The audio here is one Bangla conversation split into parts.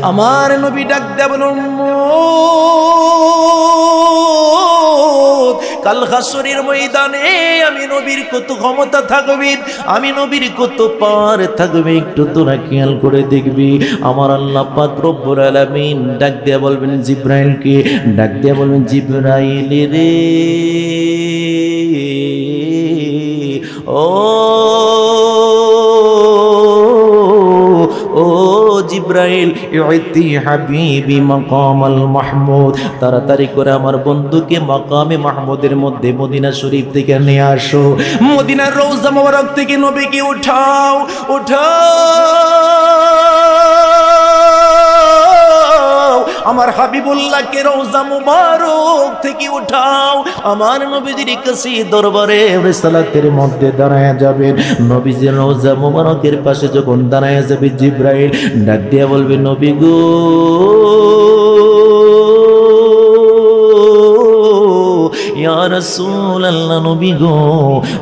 আমার নবী ডাক দেয়া বলেন কাল হাসরের ময়দানে আমি নবীর কত ক্ষমতা থাকবে, আমি নবীর কত পার থাকবে, একটু তোরা খেয়াল করে দেখবি। আমার আল্লাহ পাক রব্বুল আলামিন ডাক দেয়া বলবেন জিবরাইলকে, ডাক দেয়া বলবেন জিবরাইল রে ও জিবরাইল ইউতি হাবিবি মাকামাল মাহমুদ, তাড়াতাড়ি করে আমার বন্ধুকে মাকামে মাহমুদের মধ্যে মদিনা শরীফ থেকে নিয়ে আসো। মদিনার রওজা মোবারক থেকে নবীকে উঠাও, আমার হাবিবুল্লাহকে রওজা মুবারক থেকে উঠাও। আমার নবীজির কাছে দরবারে রিসালাতের মধ্যে দাঁড়ায়া যাবেন। নবীজির রওজা মুবারকের পাশে যখন দাঁড়ায়া যাবে জিবরাইল ডাক দিয়া বলবে নবী গো ইয়া রাসূলুল্লাহ, নবী গো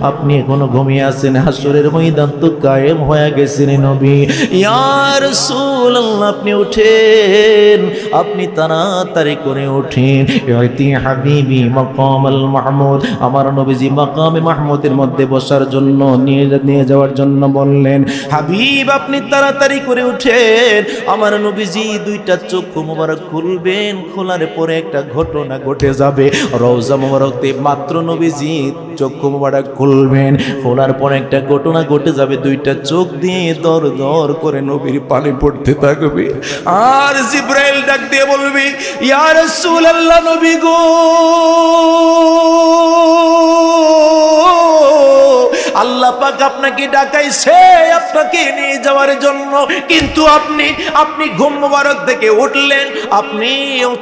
আপনি এখনো ঘুমিয়ে আছেন, হাসরের ময়দান তো কায়েম হয়ে গেছেন নবী। ইয়া রাসূলুল্লাহ আপনি উঠেন, আপনি তাড়াতাড়ি করে উঠেন। ইউতি হাবিবি মাকামাল মাহমুদ, আমার নবীজি মাকামে মাহমুদের মধ্যে বসার জন্য নিয়ে যাওয়ার জন্য বললেন। হাবিব আপনি তাড়াতাড়ি করে উঠেন। আমার নবীজি দুইটা চক্ষু মোবারক খুলবেন, খোলার পরে একটা ঘটনা ঘটে যাবে। রওজা মোবারক মাত্র নবীজি চক্ষু মোবারক খুলবেন, খোলার পর একটা ঘটনা ঘটে যাবে। দুইটা চোখ দিয়ে দর দর করে নবীর পানি পড়তে থাকবে। আর জিবরাইল ডাক দিয়ে বলবে ইয়া রাসূলুল্লাহ, নবী গো আল্লাহ পাক আপনাকে ডাকাইছে আপনাকে নিয়ে যাওয়ার জন্য, কিন্তু আপনি ঘুম মোবারক থেকে উঠলেন, আপনি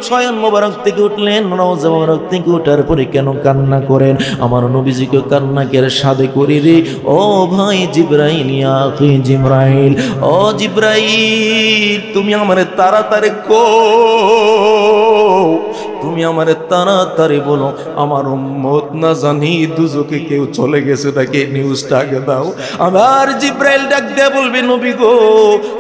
শয়ন মোবারক থেকে উঠলেন, রওজা মোবারক থেকে উঠার পরে কেন কান্না করেন? আমার নবীজিকে কান্না করে সাদে করি রে ও ভাই জিবরাইল, ইয়া আখি জিবরাইল, ও জিবরাইল তুমি আমারে তাড়াতাড়ি তুমি আমারে তাড়াতাড়ি বলো আমার উম্মত না জানি দুজকে কেউ চলে গেছে নাকি, নিউজটা আগে দাও। আমার জিবরাইল ডাক দিয়ে বলবে নবী গো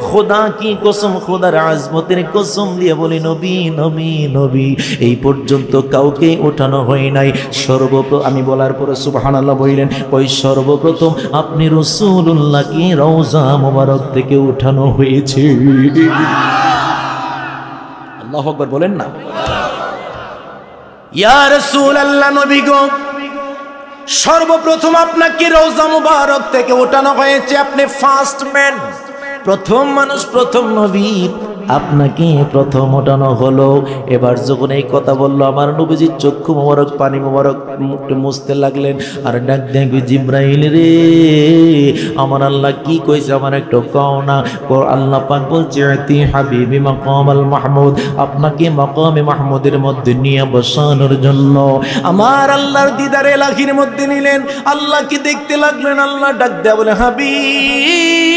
খোদা কি কসম, খোদার আজমতের কসম দিয়ে বলি নবী নবী নবী এই পর্যন্ত কাউকে ওঠানো হয় নাই। আমি বলার পরে সুবহানাল্লাহ বললেন ওই সর্বপ্রথম আপনি রাসূলুল্লাহকে রওজা মোবারক থেকে উঠানো হয়েছে। আল্লাহু আকবার বলেন না। ইয়া রাসূলুল্লাহ, নবী গো সর্বপ্রথম আপনাকে রওজা মুবারক থেকে ওঠানো হয়েছে। আপনি ফার্স্ট ম্যান, প্রথম মানুষ, প্রথম নবী, আপনাকে প্রথম ওঠানো হলো। এবার যখন এই কথা বললো আমার নবীজির চক্ষু মোবারক পানি মোবারক মুখে মুছতে লাগলেন। আর ডাক দেখবি জিবরাইল রে আমার আল্লাহ কি কইছে আমার একটু কও না। আল্লাহ পাক বলছে ইতি হাবিবি মাকামাল মাহমুদ, আপনাকে মাকামে মাহমুদের মধ্যে নিয়ে বসানোর জন্য। আমার আল্লাহর দিদারে এলাহির মধ্যে নিলেন, আল্লাহকে দেখতে লাগলেন। আল্লাহ ডাক দেয়া বলে হাবিব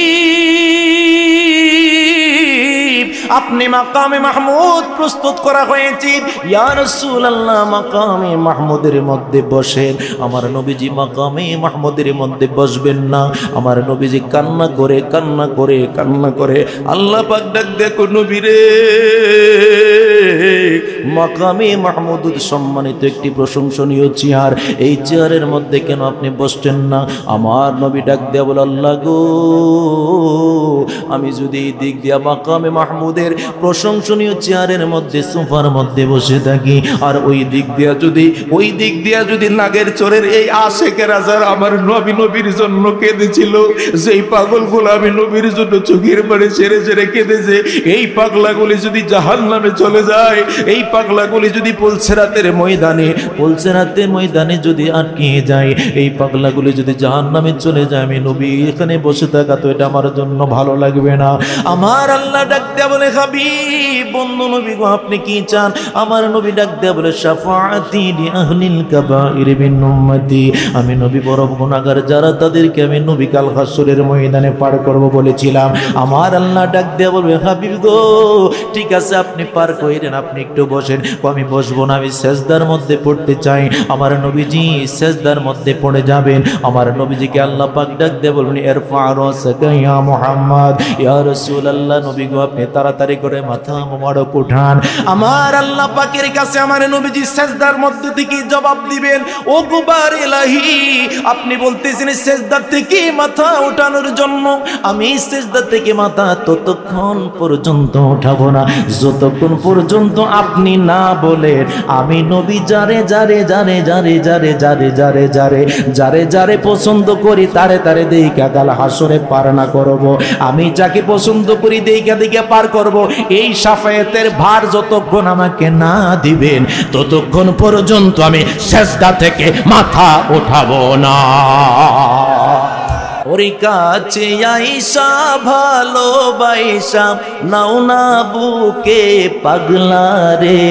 আপনি মাকামে মাহমুদ প্রস্তুত করা হয়েছে। ইয়া রাসূলুল্লাহ মাকামে মাহমুদের মধ্যে বসেন। আমার নবীজি মাকামে মাহমুদের মধ্যে বসবেন না। আমার নবীজি কান্না করে কান্না করে কান্না করে আল্লাহ পাক ডাক দেখো নবী রে মাকামে মাহমুদ সম্মানিত একটি প্রশংসনীয় চেয়ার, এই চেয়ারের মধ্যে কেন আপনি বসছেন না? আমার নবী ডাক দেয়া বলে আল্লাহ গো আমি যদি এই দিক দিয়া মাকামে মাহমুদের প্রশংসনীয় চেয়ারের মধ্যে সোফার মধ্যে বসে থাকি আর ওই দিক দিয়া যদি নাগের চোরের এই আশেকের আজার আমার নবীর জন্য কেঁদেছিল, যেই পাগলগুলো আমি নবীর জন্য চোখের পানি ছেড়ে ছেড়ে কেঁদেছে, এই পাগলাগুলি যদি জাহান্নামে চলে যায়, এই পাগলাগুলি যদি পুলসিরাতের ময়দানে যদি আটকে যায়, এই পাগলাগুলি যদি জাহান্নামে চলে যায়, আমি নবী এখানে বসে থাকা তো এটা আমার জন্য ভালো লাগবে না। আমার আল্লাহ ডাক দেয়া বলে হাবিব বন্ধু নবী গো আপনি কি চান? আমার নবী ডাক দেয়া বলে শাফাআতি লি আহলিল কাবাইর মিন উম্মতি, আমি নবী বড় গুনাহগার যারা তাদেরকে আমি নবী কাল হাসরের ময়দানে পার করব বলেছিলাম। আমার আল্লাহ ডাক দেয়া বলবে হাবিব গো ঠিক আছে আপনি পার কইরেন, আপনি একটু একটু বসেন। আমি বসবো না, আমি সেজদার মধ্যে পড়তে চাই। আমার নবীজি সেজদার মধ্যে পড়ে যাবেন। আমার নবীজিকে আল্লাহ পাক ডাক দিয়ে বলবেন, ইরফা রাসাকা ইয়া মুহাম্মদ, ইয়া রাসূলুল্লাহ, নবী গো আপনি তাড়াতাড়ি করে মাথা মোবারক উঠান। আমার আল্লাহ পাকের কাছে আমার নবীজি সেজদার মধ্যে থেকে জবাব দিবেন, ও গুবার ইলাহি, আপনি বলতেছেন সেজদা থেকে মাথা উঠানোর জন্য। আমি সেজদা থেকে মাথা ততক্ষণ পর্যন্ত উঠাবো না যতক্ষণ পর্যন্ত আপনি না বলেন আমি নবী যারে যারে যারে যারে যারে যারে যারে যারে যারে যারে পছন্দ করি তারে তারে দেইকা কাল হাসরে পার না করব। আমি যাকে পছন্দ করি দেইকা দেইকা পার করব। এই শাফায়াতের ভার যতক্ষণ আমাকে না দিবেন ততক্ষণ পর্যন্ত আমি সেজদা থেকে মাথা উঠাবো না। ওরে কাছে আইসা ভালোবাসা নাও না বুকে পাগলা রে,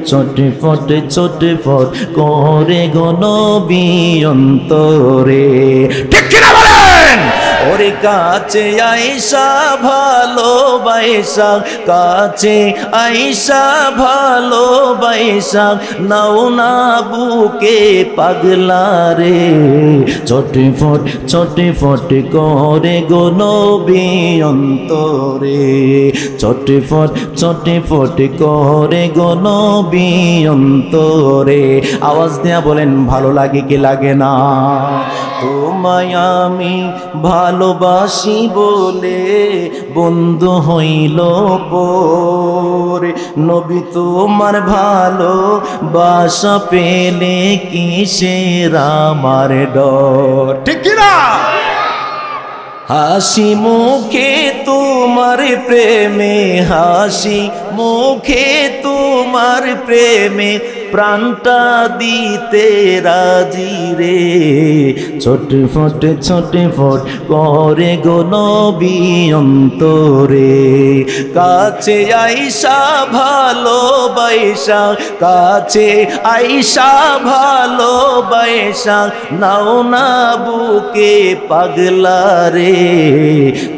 ছটফট ছটফট করে গো নবী অন্তরে। ঠিক কিনা বলেন? ওরে কাছে আইসা ভালোবাসা, কাছে আইসা ভালোবাসা নাও না বুকে পাগলা রে, ছটফট ছটফট করে গো নবী অন্তরে, ছটফট ছটফট করে গো নবী অন্তরে। আওয়াজ দেয়া বলেন ভালো লাগে কি লাগে না? তোমায় আমি ভালোবাসি বলে বন্ধু হইল পরে, নবী তোমার ভালোবাসা পেলে কিসের আমার ডর? ঠিক কিনা? হাসি মুখে তোমার প্রেমে, হাসি মুখে তোমার প্রেমে প্রাণটা দিতে রাজি রে, ছটফট ছটফট করে গো নবী অন্তরে। কাছে আইসা ভালোবাসা, কাছে আইসা ভালোবাসা নাও না বুকে পাগলা রে,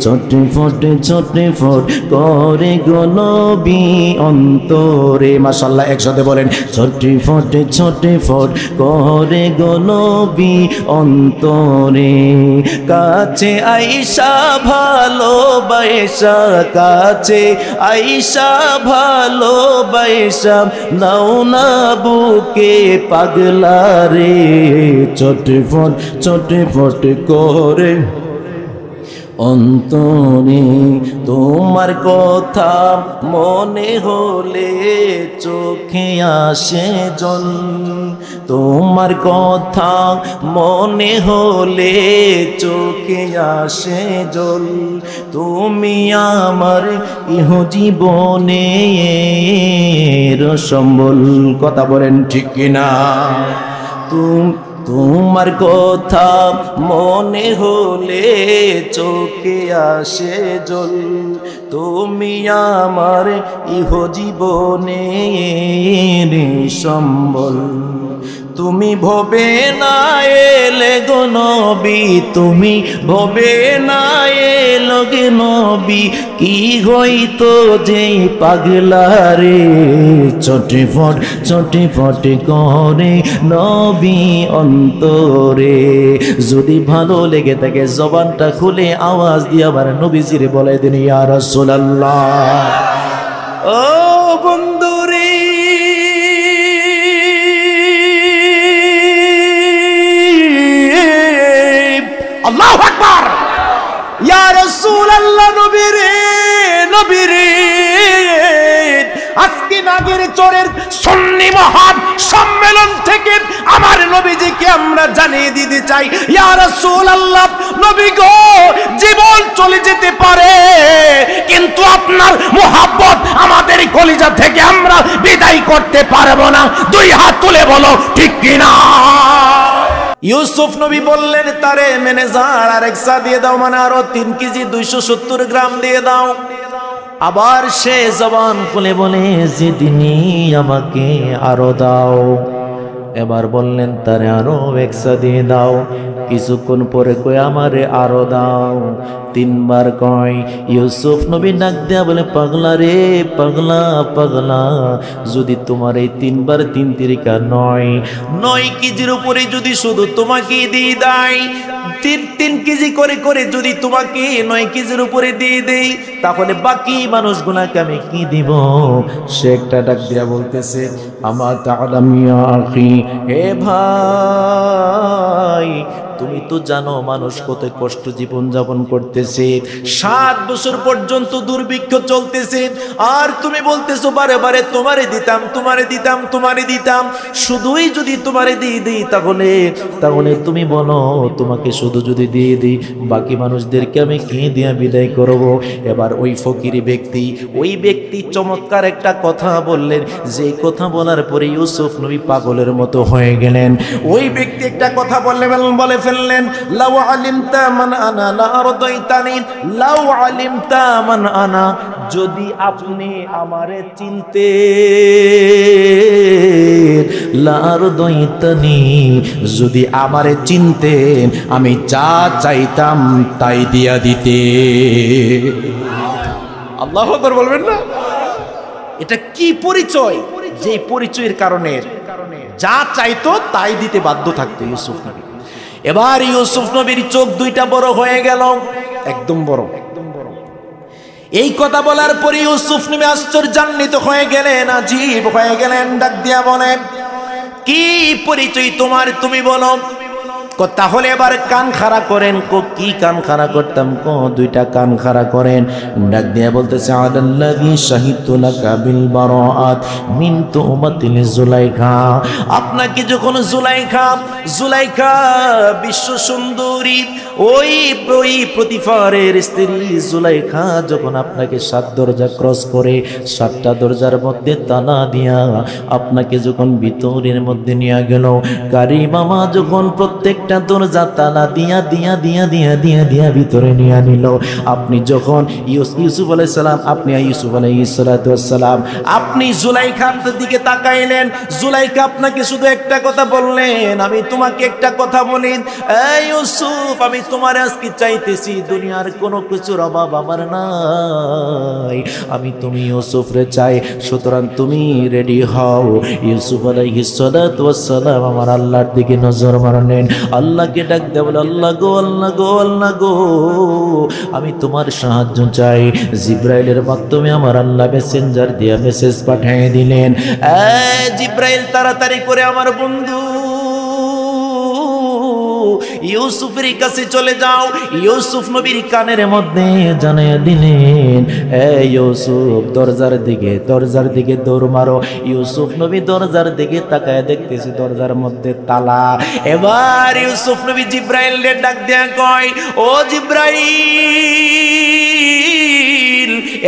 ছটফট ছটফট করে গো নবী অন্তরে। মাশাআল্লাহ, একসাথে বলেন ছটফট ছটফট করে গো নবী অন্তরে। কাছে আইসা ভালোবাসা, কাছে আইসা ভালোবাসা নাও না বুকে পাগলা রে, ছটফট ছটফট করে অন্তরে। তোমার কথা মনে হলে চোখে আসে জল, তোমার কথা মনে হলে চোখে আসে জল, তুমি আমার ইহ জীবনের সম্বল। কথা বলেন ঠিক কিনা? তোমার কথা মনে হলে চোখে আসে জল, তুমি আমার ইহ জীবনের সম্বল। তুমি ভবে না এলে গো নবী, তুমি ভবে না এলো গে নবী, কি হইতো যে পাগলা রে, ছটফট ছটফট করে নবী অন্তরে। যদি ভালো লেগে থাকে জবানটা খুলে আওয়াজ দিয়ে আবার নবীজিরে বলে দিন, ইয়া রাসূলুল্লাহ। ও বন্ধুরে, আল্লাহু আকবার, ইয়া রাসূলুল্লাহ, নবী রে, নবী রে। আজকে নাগের চরের সুন্নি মহান সম্মেলন থেকে আমার নবীজিকে আমরা জানিয়ে দিতে চাই, ইয়া রাসূলুল্লাহ, নবী গো, জীবন চলে যেতে পারে কিন্তু আপনার মুহাব্বত আমাদের কলিজা থেকে আমরা বিদায় করতে পারবো না। দুই হাত তুলে বলো ঠিক কিনা? ইউসুফ নবী বললেন তারে ম্যানেজার আর একসা দিয়ে দাও, মানে আরো 3 কেজি 270 গ্রাম দিয়ে দাও। আবার সে জবান খুলে বলে যেদিনই আমাকে আরো দাও। এবার বললেন তারে আরো একসা দিয়ে দাও। কিছুক্ষণ পরে কই আমারে আরো দাও। তিনবার কয়। ইউসুফ নবী ডাক দেয়া বলে, পাগলা রে পাগলা পাগলা, যদি তোমার এই তিনবার তিন তিরিকা 9 কেজির উপরে যদি শুধু তোমাকে দিয়ে দেয়, 3 কেজি করে করে যদি তোমাকে 9 কেজির উপরে দিয়ে দেই, তাহলে বাকি মানুষগুলাকে আমি কি দিব? সে একটা ডাক দিয়া বলতেছে, আমা তাআলাম ইয়া আখি, হে ভাই তুমি তো জানো মানুষ কত কষ্ট জীবন যাপন করতেছে, 7 বছর পর্যন্ত দুর্ভিক্ষ চলতেছে, আর তুমি বলতেছো বারে বারে তোমারে দিতাম তোমারে দিতাম তোমারে দিতাম। শুধুই যদি তোমারে দিয়ে দিই তাহলে তুমি বলো তোমাকে শুধু যদি দিয়ে দিই বাকি মানুষদেরকে আমি কি দিয়ে বিদায় করব? এবার ওই ফকির ব্যক্তি, ওই ব্যক্তি চমৎকার একটা কথা বললেন, যে কথা বলার পরে ইউসুফ নবী পাগলের মতো হয়ে গেলেন। ওই ব্যক্তি একটা কথা বলে ফেললেন, লাউ আলিমতা মান আনা লা আরদাইতানি, লাউ আলিমতা মান আনা, যদি আপনি আমারে চিনতেন, লা আরদাইতানি, যদি আমারে চিনতেন আমি যা চাইতাম তাই দিয়া দিতে। আল্লাহু আকবার বলবেন না? এটা কি পরিচয়, যে পরিচয়ের কারণে যা চাইতো তাই দিতে বাধ্য থাকতো ইউসুফ নবী। এবার ইউসুফ নবীর চোখ দুইটা বড় হয়ে গেল, একদম বড়। এই কথা বলার পরে ইউসুফ নবী আশ্চর্যান্বিত হয়ে গেলেন, আজীব হয়ে গেলেন। ডাক দিয়া বলেন, কি পরিচয় তোমার, তুমি বলো। তাহলে এবার কান খাড়া করেন। কি কান খাড়া করতাম? দুইটা কান খাড়া করেন। ডাক দিয়া বলতেছে, আলাল্লাযী শাহিদতু লাকা বিল বারাআত মিন তুহমাতিল জুলাইখা, আপনাকে যখন জুলাইখা বিশ্ব সুন্দরী ওই প্রতিফারের স্ত্রী জুলাইখা যখন আপনাকে 7 দরজা ক্রস করে 7টা দরজার মধ্যে তালা দিয়া আপনাকে যখন ভিতরের মধ্যে নিয়ে গেল, কারি মামা যখন প্রত্যেকটা দরজা তালা দিয়া দিয়া দিয়া দিয়া দিয়া দিয়া ভিতরে নিয়ে নিল, আপনি যখন ইউসুফ আলাইহিস সালাম, আপনি ইউসুফ আলাইহিস সালাম, আপনি জুলাইখার দিকে তাকাইলেন। জুলাইখা আপনাকে শুধু একটা কথা বললেন, আমি তোমাকে একটা কথা বলি, এই ইউসুফ, আমি তোমার আজকে চাইতেছি, দুনিয়ার কোনো কিছুর অভাব আমার নাই, আমি তুমি ইউসুফ রে চাই, সুতরাং তুমি রেডি হও। ইউসুফ আলাইহিস সালাম আমার আল্লাহর দিকে নজর মারলেন, আল্লাহকে ডাক দেয়া বলে, আল্লাহ গো আল্লাহ গো আল্লাহ গো, আমি তোমার সাহায্য চাই। জিব্রাইলের মাধ্যমে আমার আল্লাহ মেসেঞ্জার দিয়া মেসেজ পাঠিয়ে দিলেন, জিব্রাইল তাড়াতাড়ি করে আমার বন্ধু ইউসুফের কাছে চলে যাও। ইউসুফ নবীর কানের মধ্যে জানিয়ে দিলেন, ইউসুফ দরজার দিকে দৌড় মারো। ইউসুফ নবী দরজার দিকে তাকায় দেখতেছি দরজার মধ্যে তালা। এবার ইউসুফ নবী জিব্রাইলের ডাক দেয়া কয়, ও জিব্রাইল,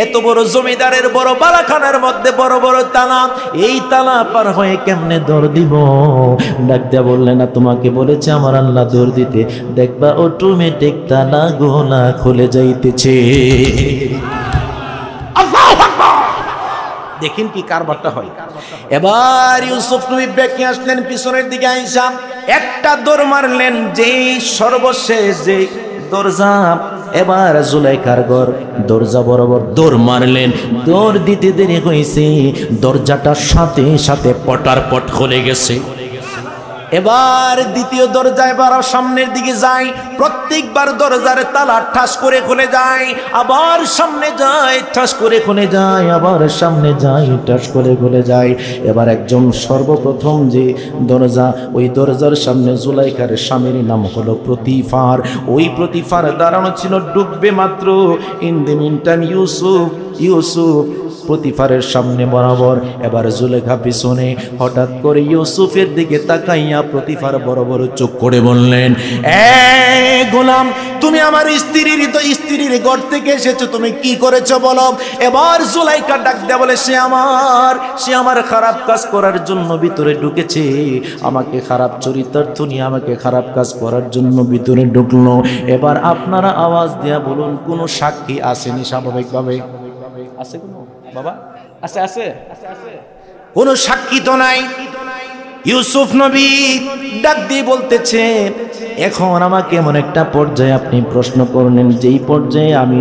এত বড় জমিদারের বড় বালাখানার মধ্যে বড় বড় তালা, এই তালা পার হয়ে কেমনে দৌড় দিব? ডাক দেয়া বললেন, না তোমাকে বলেছে আমার আল্লাহ দৌড় দিতে, দেখবা অটোমেটিক তালা গোলা খুলে যাইতেছে। আল্লাহু আকবার! দেখেন কি কারবারটা হয়। এবার ইউসুফ নবী বেঁকে আসলেন পিছনের দিকে, আইসা একটা দৌড় মারলেন, যে সর্বশেষ যে দরজা, এবার জুলাইখার ঘর, দরজা বরাবর দৌড় মারলেন। দৌড় দিতে দেরি হয়েছে, দরজাটার সাথে সাথে পটার পট খুলে গেছে। এবার দ্বিতীয় দরজা এবার সামনের দিকে যায়, প্রত্যেকবার দরজার তালা ঠাস করে খুলে যায়, আবার সামনে যায় ঠাস করে খুলে যায়, আবার সামনে যায় ঠাস করে খুলে যায়। এবার একজন সর্বপ্রথম যে দরজা, ওই দরজার সামনে জুলাইখার স্বামীর নাম হলো প্রতিফার। ওই প্রতিফার দাঁড়ানো ছিল, ডুববে মাত্র। ইন দি মিনটাইম ইউসুফ প্রতিফারের সামনে বরাবর। এবার জুলেখা পিছনে, হঠাৎ করে ইউসুফের দিকে তাকাইয়া প্রতিফার বড় বড় চোখ করে বললেন, গোলাম, তুমি আমার স্ত্রীর ঘর থেকে এসেছো, তুমি কি করেছো বলো? এবার জুলাইখা ডাক দেয়া বলে, সে আমার খারাপ কাজ করার জন্য ভিতরে ঢুকেছে, আমাকে খারাপ চরিতার্থ নিয়ে আমাকে খারাপ কাজ করার জন্য ভিতরে ঢুকলো। এবার আপনারা আওয়াজ দেয়া বলুন, কোনো সাক্ষী আসেনি? স্বাভাবিকভাবে আছে কোনো বাবা? আছে কোন সাক্ষী তো নাই। ইউসুফ নবী ডাক দিয়ে বলতেছে, এখন আমাকে এমন একটা পর্যায়ে আপনি প্রশ্ন করলেন যেই পর্যায়ে আমি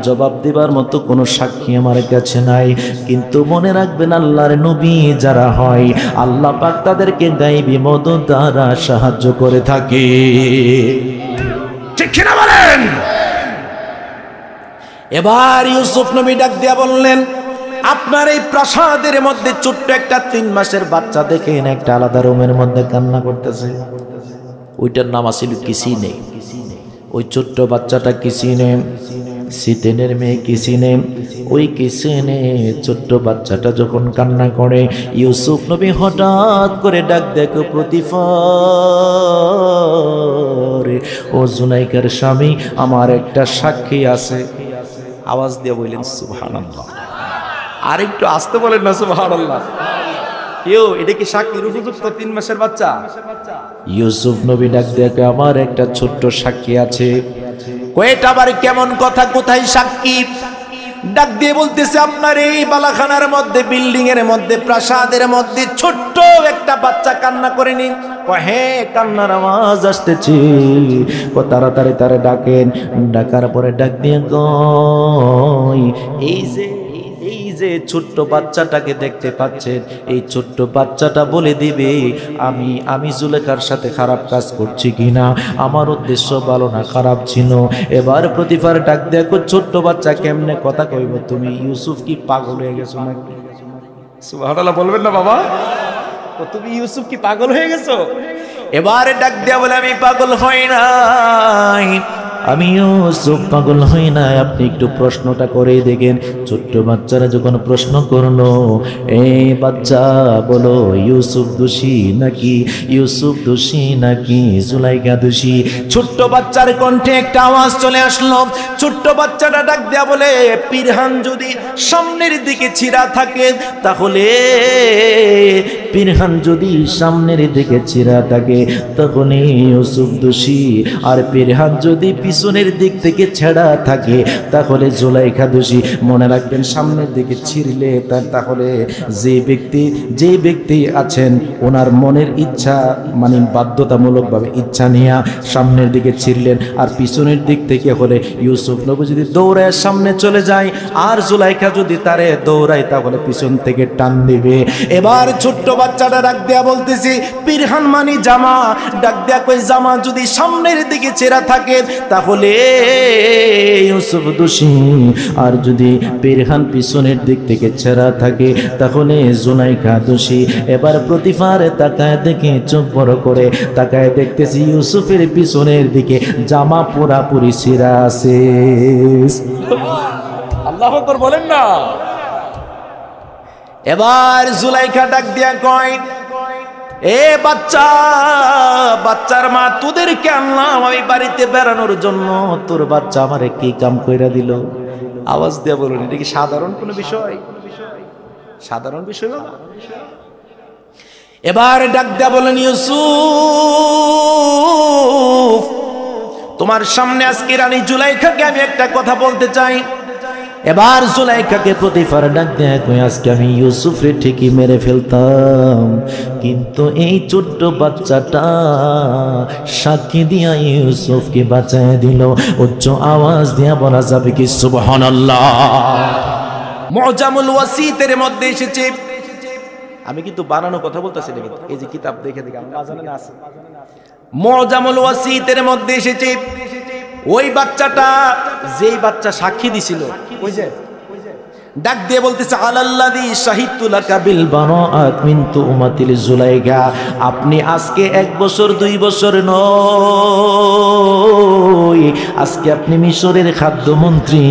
জবাব দেবার মতো কোনো সাক্ষী আমার কাছে নাই, কিন্তু মনে রাখবেন আল্লাহর নবী যারা হয় আল্লাহ পাক তাদেরকে গায়বী মদদ দ্বারা সাহায্য করে থাকে। ঠিক কিনা বলেন? এবার ইউসুফ নবী ডাক দিয়া বললেন, আপনার এই প্রাসাদের মধ্যে ছোট্ট একটা 3 মাসের বাচ্চা দেখেন একটা আলাদা রুমের মধ্যে কান্না করতেছে। ওইটার নাম আসলে কিসিনে। ওই ছোট্ট বাচ্চাটা কিসিনে, সিতেনের মেয়ে কিসিনে। ওই কিসিনে ছোট্ট বাচ্চাটা যখন কান্না করে, ইউসুফ নবী হঠাৎ করে ডাক দেখো প্রতিফার, ও জুলাইখার স্বামী, আমার একটা সাক্ষী আছে। আওয়াজ দিয়ে বললেন সুবহানাল্লাহ। আর একটু আসতে বলেন না সুবহানাল্লাহ। কেউ এটা কি সাক্ষীর উপযুক্ত 3 মাসের বাচ্চা? ইউসুফ নবী ডাক দেখে, আমার একটা ছোট্ট সাক্ষী আছে। কয়টা আবার কেমন কথা, কোথায় সাক্ষী? ডাক দিয়ে বলতেছে, আপনার এই বালাখানার মধ্যে, বিল্ডিং এর মধ্যে, প্রাসাদের মধ্যে ছোট্ট একটা বাচ্চা কান্না করেনি? হ্যাঁ, কান্নার আওয়াজ আসতেছে। তাড়াতাড়ি তারে ডাকেন। ডাকার পরে ডাক দিয়ে কই, এই যে ছোট্ট বাচ্চাটাকে দেখতে পাচ্ছেন, এই ছোট্ট বাচ্চাটা বলে দিবে আমি জুলেখার সাথে খারাপ কাজ করছি কিনা, আমার উদ্দেশ্য ভালো না খারাপ ছিল। এবার প্রতিফার ডাক দেখো, ছোট্ট বাচ্চা কেমনে কথা কইব? তুমি ইউসুফ কি পাগল হয়ে গেছো নাকি? সুবহানাল্লাহ বলবেন না বাবা? তুমি ইউসুফ কি পাগল হয়ে গেছো? এবারে ডাক দেয়া বলে, আমি পাগল হই নাই, আমি ইউসুফ পাগল হই না। আপনি একটু প্রশ্নটা করে দেখেন। ছোট্ট বাচ্চারা যখন প্রশ্ন করলো, এই বাচ্চা বলো, ইউসুফ দোষী নাকি, ইউসুফ দোষী নাকি জুলাইখা দোষী? ছোট্ট বাচ্চার কণ্ঠে একটা আওয়াজ চলে আসলো। ছোট্ট বাচ্চাটা ডাক দেয়া বলে, পিরহান যদি সামনের দিকে ছিঁড়া থাকে তাহলে, পিরহান যদি সামনের দিকে ছিঁড়া থাকে তখন ইউসুফ দোষী, আর পিরহান যদি পিছনের দিক থেকে ছেঁড়া থাকে তাহলে জুলাইখা দোষী। মনে রাখবেন, সামনের দিকে ছিঁড়লে তাহলে যে ব্যক্তি আছেন ওনার মনের ইচ্ছা, মানে বাধ্যতামূলকভাবে ইচ্ছা নিয়ে সামনের দিকে ছিঁড়লেন, আর পিছনের দিক থেকে হলে ইউসুফ নবী যদি দৌড়ায় সামনে চলে যায় আর জুলাইখা যদি তারে দৌড়ায় তাহলে পিছন থেকে টান দিবে। এবার ছোট্ট বাচ্চাটা ডাক দেয়া বলতেছি, পিরহান মানি জামা। ডাক দেয়া কই, জামা যদি সামনের দিকে ছেঁড়া থাকে তাহলে ইউসুফ দোষী, আর যদি পিরহান পিছনের দিক থেকে ছেঁড়া থাকে তাহলে জুলাইখা দোষী। এবার প্রতিফারে তাকায় দেখে, চোখ বড় করে তাকায় দেখতেছি ইউসুফের পিছনের দিকে জামা পুরাপুরি ছিঁড়া আছে। আল্লাহু আকবার বলেন না। এবার জুলাইখা ডাক দিয়া কয়, এ বাচ্চা, বাচ্চার মা, তোদেরকে আনলাম আমি বাড়িতে বেড়ানোর জন্য, তোর বাচ্চা আমারে কি কাম কইরা দিল? আওয়াজ দিয়া বলুন, এটা কি সাধারণ কোনো বিষয়? সাধারণ বিষয় না। এবার ডাক দেয়া বলেন, ইউসুফ, তোমার সামনে আজকে রানী জুলাইখাকে আমি একটা কথা বলতে চাই। এবার জুলাইখাকে প্রতিফার ডাক দেয়, আজকে আমি ইউসুফরে ঠিকই মেরে ফেলতাম, কিন্তু এই ছোট্ট বাচ্চাটা সাক্ষী দিয়া ইউসুফকে বাঁচায় দিল। উচ্চ আওয়াজ দিয়া বলা যাবে কি সুবহানাল্লাহ? মুজামুল ওয়াসিতের মধ্যে এসেছে, আমি কিন্তু বানানো কথা বলতেছি না, এই যে কিতাব দেখে আমার বাজানে না আছে। মুজামুল ওয়াসিতের মধ্যে এসেছে, ওই বাচ্চাটা, যেই বাচ্চা সাক্ষী দিছিল, ওই যে ডাক দিয়ে বলতেছে, আলাল্লাযী শাহিদতু লাকা বিল বারাআত মিন তুমাতিল জুলাইখা। আপনি আজকে 1 বছর 2 বছর নয়, আজকে আপনি মিশরের খাদ্যমন্ত্রী।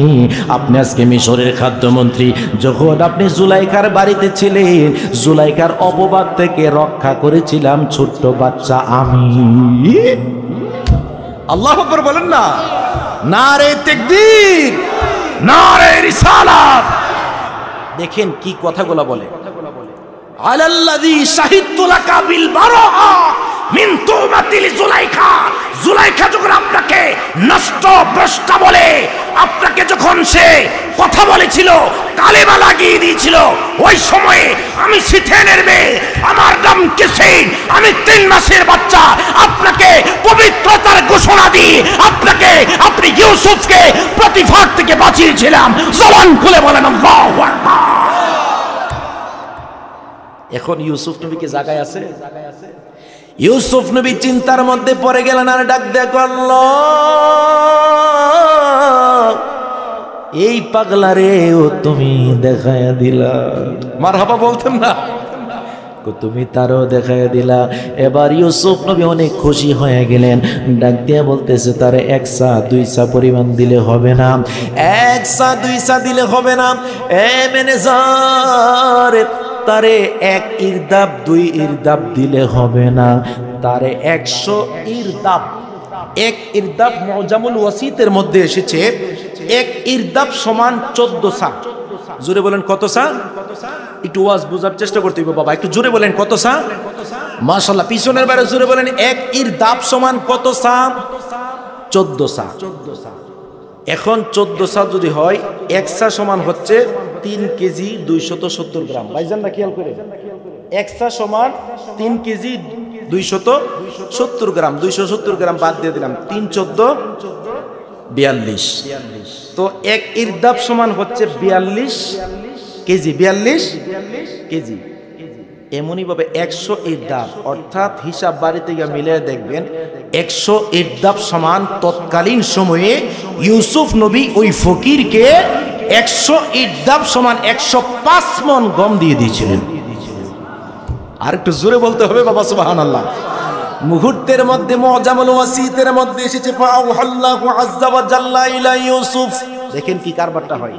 আপনি আজকে মিশরের খাদ্যমন্ত্রী। যখন আপনি জুলাইখার বাড়িতে ছিলেন, জুলাইখার অপবাদ থেকে রক্ষা করেছিলাম ছোট্ট বাচ্চা আমি। আল্লাহু আকবার বলেন না। নারে তাকবীর, নারে রিসালাত। দেখেন কি কথাগুলো বলে, আলাল্লাযী শাহিদতু লাকা বিল বারাআ মিন তুমাতিল জুলাইখা। জুলাইখা যখন আপনাকে নষ্ট ভ্রষ্ট বলে, আপনাকে যখন সে কথা বলেছিল, কালেমা লাগিয়ে দিয়েছিল, ছিল, ওই সময়ে আমি সিথেনের মেয়ে, আমার নাম কিসিন, আমি 3 মাসের বাচ্চা, আপনাকে পবিত্রতার ঘোষণা দিয়ে আপনি ইউসুফকে প্রতিফাত থেকে বাঁচিয়েছিলাম। জবান খুলে বলেন আল্লাহু আকবার। এখন ইউসুফ নবী কি জায়গায় আছে? ইউসুফ নবী চিন্তার মধ্যে পড়ে গেলেন আর ডাক দেয়া করল, এই পাগলারে ও তুমি দেখায়া দিলা। মারহাবা বলতেন না, তুমি তারও দেখায় দিলা। এবার ইউসুফ নবী অনেক খুশি হয়ে গেলেন, ডাক দিয়া বলতেছে তারে 1 সা 2 সা পরিমাণ দিলে হবে না, 1 সা 2 সা দিলে হবে না, এ ম্যানেজার তারে 1 ইরদাব 2 ইরদাব দিলে হবে না, তারে 100 ইরদাব। 1 ইরদাব মুজামুল ওয়াসিতের মধ্যে এসেছে 1 ইরদাব সমান 14 সা। জোরে বলেন কত সা? একটু ওয়াজ বোঝার চেষ্টা করতে হবে বাবা, একটু জোরে বলেন কত সা? মাশাআল্লাহ, পিছনের বাইরে জোরে বলেন 1 ইরদাব সমান কত সা? 14 সা। এখন 14 সা যদি হয়, 1 সা সমান হচ্ছে 3 কেজি 270 গ্রাম। ভাইজান না খেয়াল করে, 1 সা সমান 3 কেজি 270 গ্রাম। 270 গ্রাম বাদ দিয়ে দিলাম, 3 14 42। তো 1 ইরদাব সমান হচ্ছে 42 কেজি। 42 কেজি। এমনই ভাবে 100 ইরদাব, অর্থাৎ হিসাব বাড়িতে গিয়ে মিলে দেখবেন 100 ইরদাব সমান তৎকালীন সময়ে ইউসুফ নবী ওই ফকিরকে 100 ইরদাব সমান 105 মণ গম দিয়ে দিয়েছিলেন। আর একটু জোরে বলতে হবে বাবা সুবহানাল্লাহ। মুহূর্তের মধ্যে মুজামুল ওয়াসিতের মধ্যে এসেছে ফাআল্লাহু আযজা ওয়া জাল্লা ইলা ইউসুফ। দেখেন কি কারবারটা হয়।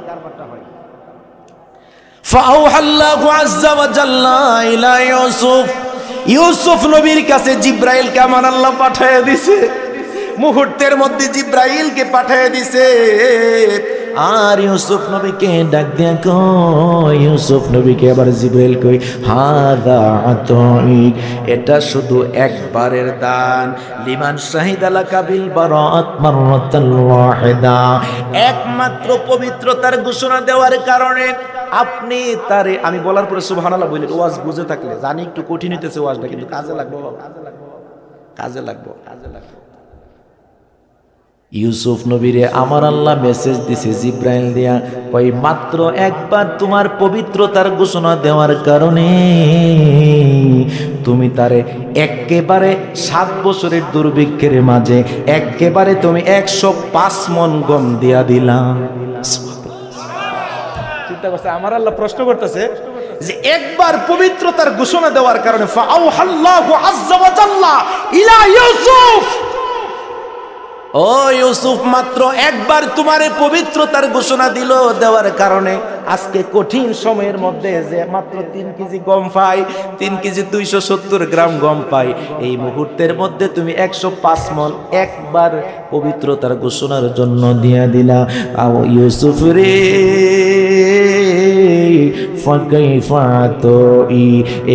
ফাআল্লাহু আযজা ওয়া জাল্লা ইলা ইউসুফ, ইউসুফ নবীর কাছে জিব্রাইলকে আমার আল্লাহ পাঠিয়ে দিয়েছে। মুহূর্তের মধ্যে জিব্রাইলকে পাঠিয়ে দিয়েছে। আর ইউসুফ নবীকে ডাক দিয়া কই, ইউসুফ নবীকে আবার জিব্রাইল কই, হাদা আতাইক, এটা শুধু একবারের দান, লিমান শাহিদা লাকা বিল বারাআত মাররাতান ওয়াহিদা, একমাত্র পবিত্রতার ঘোষণা দেওয়ার কারণে আপনি তারে। আমি বলার পরে সুবহানাল্লাহ বললেন, ওয়াজ বুঝে থাকলে জানি একটু কঠিন হইতেছে ওয়াজটা, কিন্তু কাজে লাগবে, কাজে লাগবে। ইউসুফ নবীরে আমার আল্লাহ মেসেজ দিছে জিব্রাইল দিয়া, ওই মাত্র একবার তোমার পবিত্রতার ঘোষণা দেওয়ার কারণে তুমি তারে একেবারে 7 বছরের দুর্ভিক্ষের মাঝে একেবারে তুমি 105 মণ গম দিয়া দিলাম। চিন্তা করছে আমার আল্লাহ প্রশ্ন করতেছে যে একবার পবিত্রতার ঘোষণা দেওয়ার কারণে ফাআল্লাহু আযজা ওয়া জাল্লা ইলা ইউসুফ, ও ইউসুফ মাত্র একবার তোমারে পবিত্রতার ঘোষণা দিল, দেওয়ার কারণে আজকে কঠিন সময়ের মধ্যে যে মাত্র 3 কেজি গম পাই, 3 কেজি 270 গ্রাম গম পাই, এই মুহূর্তের মধ্যে তুমি 105 মণ একবার পবিত্রতার ঘোষণার জন্য দিয়া দিলা। আও ইউসুফ রে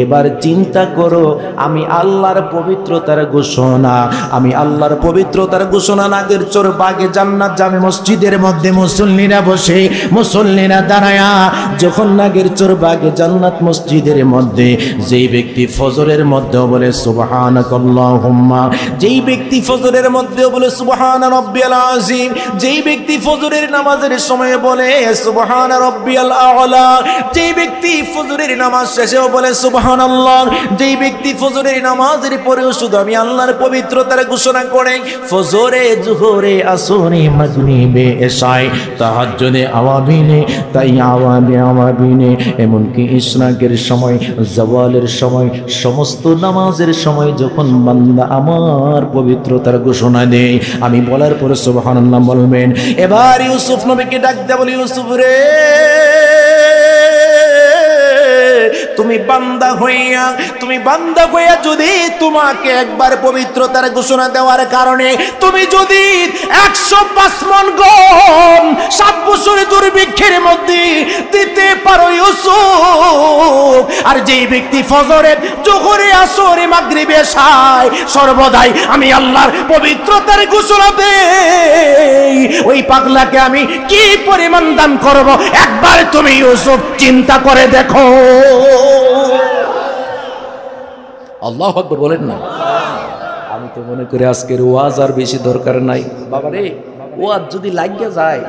এবার চিন্তা করো, আমি আল্লাহর পবিত্রতার ঘোষণা, আমি আল্লাহর পবিত্রতার ঘোষণা নাগের চোর বাগে জান্নাত জামে মসজিদের মধ্যে মুসল্লিরা বসে, মুসল্লিরা দাঁড়ায়া যখন নাগের চোর বাগে জান্নাত মসজিদের মধ্যে যেই ব্যক্তি ফজরের মধ্যে বলে সুবহানাকাল্লাহুম্মা, যেই ব্যক্তি ফজরের মধ্যে বলে সুবহানা রাব্বিয়াল আযীম, যেই ব্যক্তি ফজরের নামাজের সময় বলে সুবহানা রাব্বিয়াল আ'লা, যেই ব্যক্তি ফজরের নামাজ শেষেও বলে সুবহানাল্লাহ, যেই ব্যক্তি ফজরের নামাজের পরেও শুধু আমি আল্লাহর পবিত্রতার ঘোষণা করে ফজরে, জোহরে, আসরে, মাগরিবে, এশায়, তাহাজ্জুদে, আওয়াবিনে, তাই আওয়াবিনে, এমনকি ইশরাকের সময়, জাওয়ালের সময়, সমস্ত নামাজের সময় যখন বান্দা আমার পবিত্রতার ঘোষণা দেয়, আমি বলার পরে সুবহানাল্লাহ বলবেন। এবার ইউসুফ নবীকে ডাক দেয়া বলি, ইউসুফ রে তুমি বান্দা হইয়া যদি তোমাকে একবার পবিত্রতার ঘোষণা দেওয়ার কারণে তুমি যদি 105 মণ গম 7 বছরের দুর্ভিক্ষের মধ্যে দিতে পারো ইউসুফ, আর যেই ব্যক্তি ফজরে জোহরে আসরে মাগরিবে এশায় সর্বদাই আমি আল্লাহর পবিত্রতার ঘোষণা দেই। ওই পাগলাকে আমি কি পরিমাণ দান করব একবার তুমি ইউসুফ চিন্তা করে দেখো। আল্লাহু আকবার বলেন না। আমি তো মনে করি আজকের ওয়াজ আর বেশি দরকার নাই বাবারে। ওয়াজ যদি লাগিয়ে যায়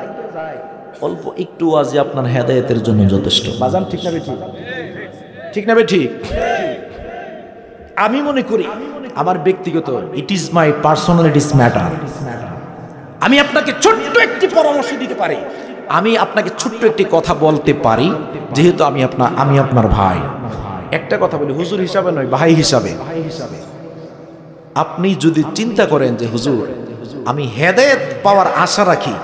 অল্প একটু ওয়াজই আপনার হেদায়েতের জন্য যথেষ্ট। বাজান ঠিক না বেঠিক? ঠিক না বেঠিক? আমি মনে করি আমার ব্যক্তিগত, it is my personalities matter. আমি আপনাকে ছোট্ট একটি পরামর্শ দিতে পারি, আমি আপনাকে ছোট্ট একটি কথা বলতে পারি, যেহেতু আমি আপনার ভাই। একটা কথা বলি, হুজুর হিসাবে নয়, ভাই হিসাবে। আপনি যদি চিন্তা করেন যে হুজুর আমি হেদায়েত পাওয়ার আশা রাখি,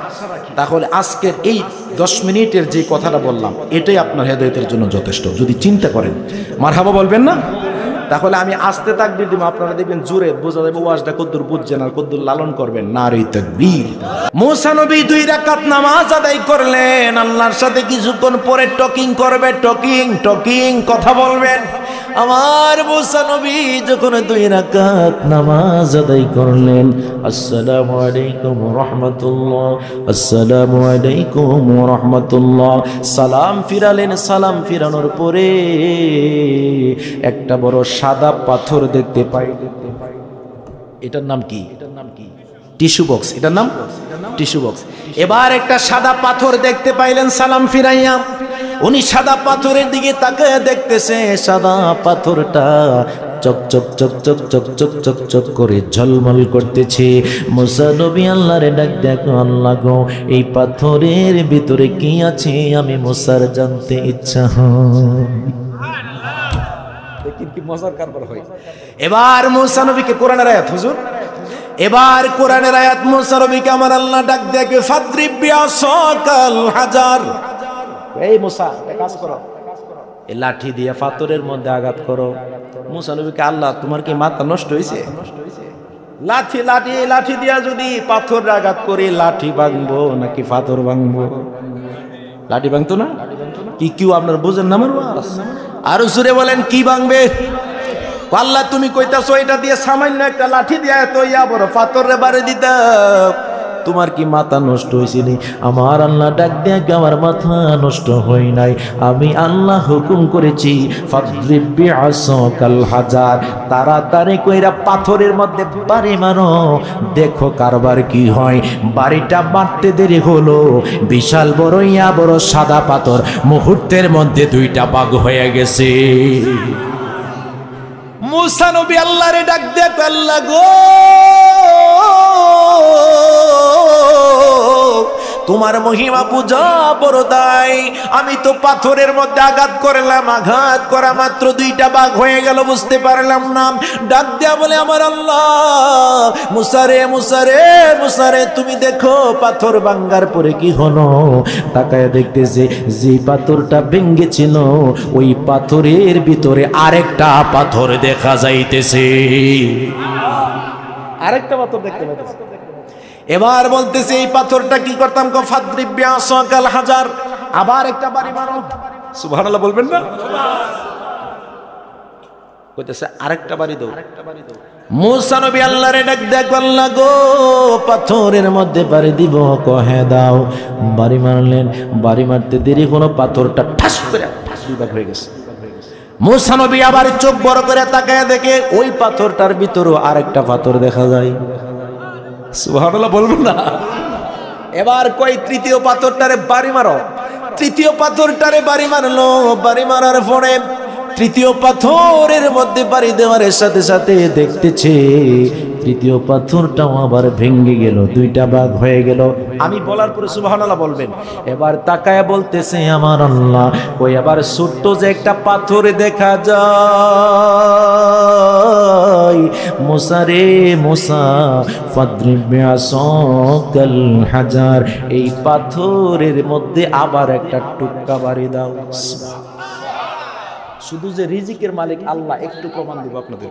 তাহলে আজকের এই 10 মিনিটের যে কথাটা বললাম এটাই আপনার হেদায়েতের জন্য যথেষ্ট। যদি চিন্তা করেন, মারহাবা বলবেন না? তাহলে আমি আস্তে তাকবীর দিব, আপনারা দেখবেন জোরে বোঝা যাবে ওয়াজটা কদ্দুর বুঝছেন আর কদ্দুর লালন করবেন। নারে তাকবীর। মুসা নবী 2 রাকাত নামাজ আদায় করলেন, আল্লাহর সাথে কিছুক্ষণ পরে টকিং করবে, টকিং কথা বলবেন। আমার মুসা নবী যখন 2 রাকাত নামাজ আদায় করলেন, আসসালামু আলাইকুম ওয়া রাহমাতুল্লাহ, আসসালামু আলাইকুম ওয়া রাহমাতুল্লাহ সালাম ফিরালেন। সালাম ফিরানোর পরে একটা বড় সাদা পাথর দেখতে পাই। এটার নাম কি? Tissue box. এটার নাম টিস্যু বক্স। এবার একটা সাদা পাথর দেখতে পাইলেন সালাম ফিরাইয়া। উনি সাদা পাথরের দিকে তাকায় দেখতেছে, সাদা পাথরটা চক চক চক চক চক চক চক চক করে ঝলমল করতেছে। মুসা নবী আল্লাহরে ডাক দেখো, আল্লাহ গো এই পাথরের ভিতরে কি আছে আমি মুসার জানতে ইচ্ছা হয়। কি মজার কারবার হয়। এবার মুসা নবীকে কোরআনের আয়াত, হুজুর এবার কোরআনের আয়াত, মুসা নবীকে আমার আল্লাহ ডাক দেখে ফাদরিব বিআসাকাল হাজার। এই মুসা এক কাজ করো, এই লাঠি দিয়ে পাথরের মধ্যে আঘাত করো। মুসা নবীকে আল্লাহ তোমার কি মাথা নষ্ট হয়েছে? লাঠি দিয়া যদি পাথর আঘাত করে লাঠি ভাঙবো নাকি পাথর ভাঙবো? লাঠি ভাঙতো না কি? কেউ আপনার বুঝেন না? আমার আরো জোরে বলেন কি ভাঙবে? আল্লাহ তুমি কইতাছো এটা দিয়ে সামান্য একটা লাঠি দিয়া এত বড় পাথরে বাড়ি দিতা, তোমার কি মাথা নষ্ট হয়েছিল? আমার আল্লাহ ডাক দিয়ে আমার মাথা নষ্ট হয় নাই। আমি আল্লাহ হুকুম করেছি ফাদরিব বিআসাকাল হাজার, তাড়াতাড়ি কইরা পাথরের মধ্যে বাড়ি মারো, দেখো কারবার কি হয়। বাড়িটা মারতে দেরি হলো, বিশাল বড় বড় সাদা পাথর মুহূর্তের মধ্যে 2টা ভাগ হয়ে গেছে। মুসা নবী আল্লাহরে ডাক দিয়ে, আল্লাহ গো তোমার মহিমা পূজা বড় দায়। আমি তো পাথরের মধ্যে আঘাত করলাম, আঘাত করা মাত্র 2টা ভাগ হয়ে গেল, বুঝতে পারলাম না। ডাক দেয়া বলে আমার আল্লাহ, মুসারে তুমি দেখো পাথর ভাঙ্গার পরে কি হলো। তাকায় দেখতেছে যে পাথরটা ভেঙ্গেছিল ওই পাথরের ভিতরে আরেকটা পাথর দেখা যাইতেছে, আরেকটা পাথর দেখতে পাইতেছে। এবার বলতেছে এই পাথরটা কি করতাম? ফাদরিব বিআসাকাল হাজার, আবার একটা বাড়ি মারো। সুবহানাল্লাহ বলবেন না? কইতেছে আরেকটা বাড়ি দাও। মুসা নবী আল্লাহরে ডাক দেখ, আল্লাহ গো পাথরের মধ্যে বাড়ি দিব। কহে দাও। বাড়ি মারলেন, বাড়ি মারতে দেরি কোনো পাথরটা ঠাস করে 2 ভাগ হয়ে গেছে। মুসা নবী আবার চোখ বড় করে তাকায় দেখে ওই পাথরটার ভিতরেও আরেকটা পাথর দেখা যায়। সুবহানাল্লাহ বলবো না? এবার কই তৃতীয় পাথরটারে বাড়ি মারো। তৃতীয় পাথরটারে বাড়ি মারলো। বাড়ি মারার পরে তৃতীয় পাথরের মধ্যে বাড়ি দেওয়ার সাথে সাথে দেখতেছে তৃতীয় পাথরটাও আবার ভেঙে গেল, 2টা ভাগ হয়ে গেল। আমি বলার পরে সুবহানাল্লাহ বলবেন। এবার তাকায় বলতেছে আমার আল্লাহ, কই আবার ছোট্ট যে একটা পাথর দেখা যায়। মুসা রে মুসা ফাদরিব বিআসাকাল হাজার, এই পাথরের মধ্যে আবার একটা টুকরা বাড়ি দাও। শুধু যে রিজিকের মালিক আল্লাহ, একটু প্রমাণ দিব আপনাদের,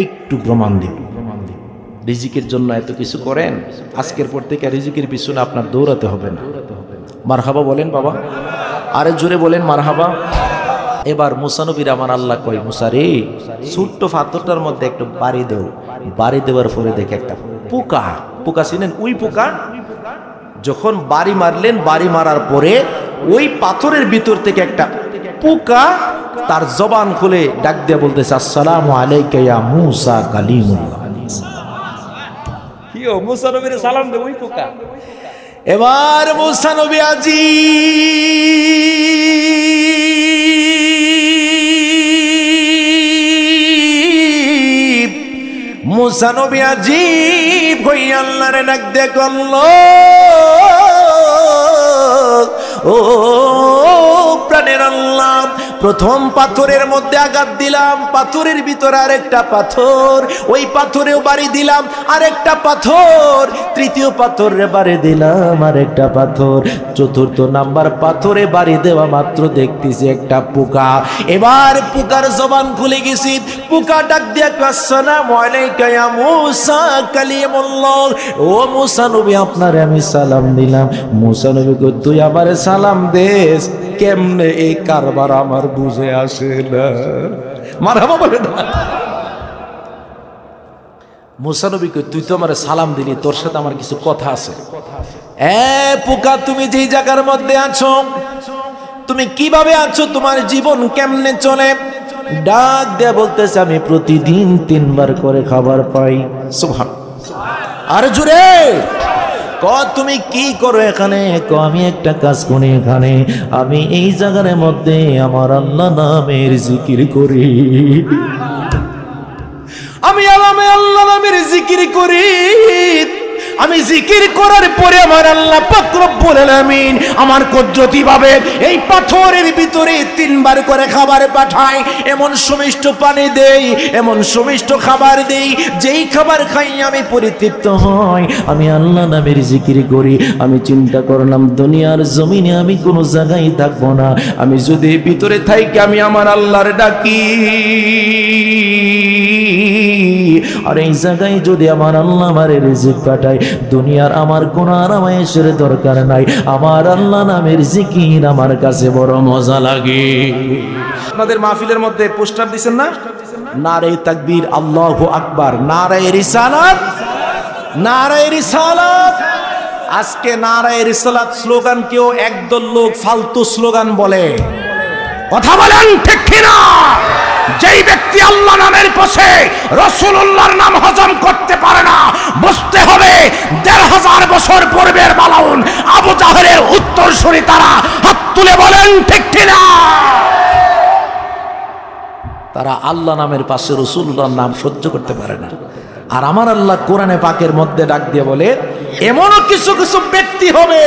একটু প্রমাণ দিব। রিজিকের জন্য এত কিছু করেন, আজকের পর থেকে রিজিকের পিছনে আপনার দৌড়াতে হবে না। মারহাবা বলেন বাবা, আরে জোরে বলেন মারহাবা। এবার মুসা নবীর আমার আল্লাহ কয়, মুসা রে ছোট্ট পাথরটার মধ্যে একটু বাড়ি দেও। বাড়ি দেওয়ার পরে দেখে একটা পোকা, পোকা চিনেন ওই পোকা, যখন বাড়ি মারলেন, বাড়ি মারার পরে ওই পাথরের ভিতর থেকে একটা পোকা তার জবান খুলে ডাক দিয়ে বলতেছে, আসসালামু আলাইকা ইয়া মুসা কালিমুল্লাহ। কি ও মুসা নবীর সালাম দে ওই পোকা। এবার মুসা নবী আজি মুসা নবী আজীব হইয়া আল্লাহরে ডাক দিয়ে কল, ও প্রাণের আল্লাহ, প্রথম পাথরের মধ্যে আঘাত দিলাম, পাথরের ভিতরে আরেকটা পাথর, ওই পাথরেও বাড়ি দিলাম আরেকটা পাথর, তৃতীয় পাথরে বাড়ি দিলাম আরেকটা পাথর, চতুর্থ নাম্বার পাথরে বাড়ি দেওয়া মাত্র দেখতেছি একটা পোকা। এবার পোকার জবান খুলে গেছি, পোকা ডাক দিয়া আসসালামু আলাইকা ইয়া মুসা কালিমুল্লাহ, ও মুসা নবী আপনারে আমি সালাম দিলাম। মুসা নবী কই, তুই আমারে সালাম দেস কেমনে, এই কারবার আমার বুঝে আসে না। মারহাবা বলে না। মুসা নবী কই, তুই তো আমারে সালাম দিলি, তোর সাথে আমার কিছু কথা আছে। এ পোকা, তুমি যেই জায়গার মধ্যে আছো, তুমি কিভাবে আছো, তোমার জীবন কেমনে চলে? ডাক দেয়া বলতেছে, আমি প্রতিদিন 3 বার করে খাবার পাই। সুবহানাল্লাহ। আর জোরে ক, তুমি কি করো এখানে? ক, আমি একটা কাজ করি এখানে, আমি এই জায়গার মধ্যে আমার আল্লাহ নামের জিকির করি, আমি আল্লাহ নামের জিকির করি। আমি জিকির করার পরে আমার আল্লাহ পাক রব্বুল আলামিন আমার কুদরতি ভাবে এই পাথরের ভিতরে 3 বার করে খাবার পাঠায়, এমন সুমিষ্ট পানি দেই, এমন সুমিষ্ট খাবার দেই, যেই খাবার খাই আমি পরিতৃপ্ত হই। আমি আল্লাহ নামের জিকির করি। আমি চিন্তা করলাম, দুনিয়ার জমিনে আমি কোনো জায়গায় থাকবো না, আমি যদি ভিতরে থাকি আমি আমার আল্লাহর ডাকি, আর এই জায়গায় যদি আমার আল্লাহ আমার রিজিক পাঠায়, দুনিয়ার আমার কোন আরামায়েশের দরকার নাই, আমার আল্লাহ নামের জিকির আমার কাছে বড় মজা লাগে। আপনাদের মাহফিলের মধ্যে পোস্টার দিবেন না, নারে তাকবীর, আল্লাহু আকবার, নারে রিসালাত, নারে রিসালাত। আজকে নারে রিসালাত স্লোগান কেউ একদল লোক ফালতু স্লোগান বলে, কথা বলেন ঠিক কিনা? যেই ব্যক্তি আল্লাহ নামের পাশে রাসূলুল্লাহর নাম হজম করতে পারে না, বুঝতে হবে ১৫০০ বছর পূর্বের মালাউন আবু জাহেলের উত্তরসূরি তারা। হাত তুলে বলেন ঠিক কিনা? তারা আল্লাহ নামের পাশে রাসূলুল্লাহর নাম সহ্য করতে পারে না। আর আমার আল্লাহ কোরআনে পাকের মধ্যে ডাক দিয়ে বলে, এমনও কিছু কিছু ব্যক্তি হবে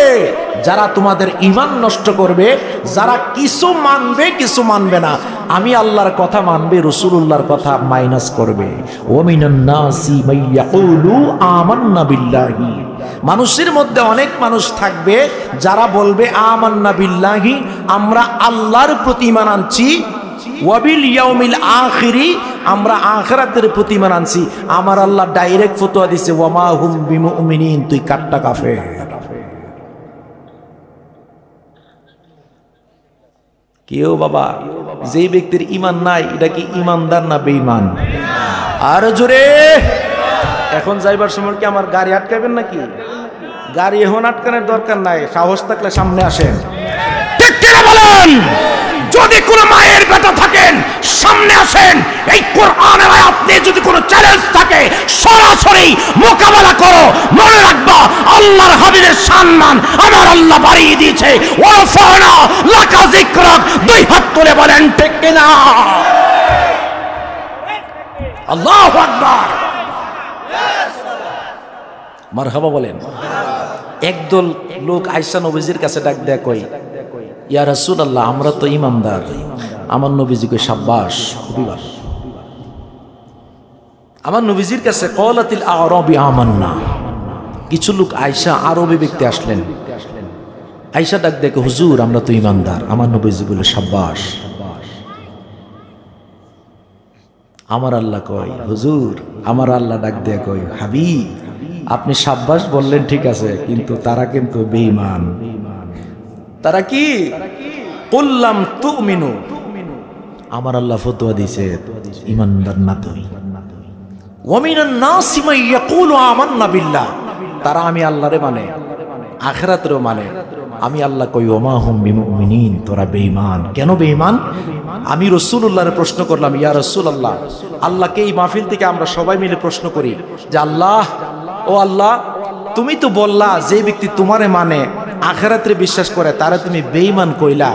যারা তোমাদের ঈমান নষ্ট করবে, যারা কিছু মানবে কিছু মানবে না, আমি আল্লাহর কথা মানবে, রাসূলুল্লাহর কথা মাইনাস করবে। ওয়ামিনান নাসি মাইয়াকুলু আমান্না বিল্লাহি, মানুষের মধ্যে অনেক মানুষ থাকবে যারা বলবে আমান্না বিল্লাহি, আমরা আল্লাহর প্রতি ঈমান আনছি, ওয়াবিল ইয়াউমিল আখিরি, আমরা আখিরাতের প্রতি ঈমান আনছি। আমার আল্লাহ ডাইরেক্ট ফতোয়া দিছে, ওয়ামা হুম বিমুমিনিন, তুই কাট্টা কাফের। কেউ বাবা, যেই ব্যক্তির ঈমান নাই, এটা কি ঈমানদার না বেঈমান? আর জোরে। এখন যাইবার সময় কি আমার গাড়ি আটকাবেন নাকি? গাড়ি এখন আটকানোর দরকার নাই, সাহস থাকলে সামনে আসেন। ঠিক কিনা বলেন? যদি কোনো মায়ের বেটা থাকেন সামনে আসেন। এই কোরআনের আয়াত নিয়ে যদি কোনো চ্যালেঞ্জ থাকে সরাসরি মোকাবেলা করো। মনে রাখবা, আল্লাহর হাবিবের সম্মান আমার আল্লাহ বাড়িয়ে দিয়েছে। ওয়ারফানা লাকা যিকরাক, 2 হাত তুলে বলেন ঠিক কিনা? আল্লাহু আকবার, মারহাবা বলেন। একদল লোক আয়েশা নবীজির কাছে ডাক দেয়া কই, ইয়া রাসূলুল্লাহ, আমরা তো ঈমানদার। আমার নবীজি কই, শাবাশ, খুবই ভালো। আমার নবীজির কাছে ক্বালাতিল আ'রাবি আমান্না, কিছু লোক আয়েশা আরবি ব্যক্তি আসলেন। আয়েশা ডাক দেয়, হুজুর আমরা তো ঈমানদার। আমার নবীজি বলে, শাবাশ। আমার আল্লাহ কয়, হুজুর, আমার আল্লাহ ডাক দেয়া কয়, হাবিব আপনি শাবাশ বললেন ঠিক আছে, কিন্তু তারা কিন্তু বেঈমান। তারা কি? কুল্লাম তুমিনু, আমার আল্লাহ ফতোয়া দিয়েছে ইমানদার না তুই। ওয়ামিনান নাসি মান ইয়াকুলু আমান্না বিল্লাহ, তারা আমি আল্লাহরে মানে আখিরাতেরও মানে। আমি আল্লাহ কই ওমা হুম বিমুমিনিন, তোরা বেঈমান। কেন বেঈমান? আমি রাসূলুল্লাহরে প্রশ্ন করলাম, ইয়া রাসূলুল্লাহ, আল্লাহকে এই মাহফিল থেকে আমরা সবাই মিলে প্রশ্ন করি যে আল্লাহ, ও আল্লাহ, তুমি তো বললা যে ব্যক্তি তোমারে মানে আখিরাতে বিশ্বাস করে তারা তুমি বেঈমান কইলা,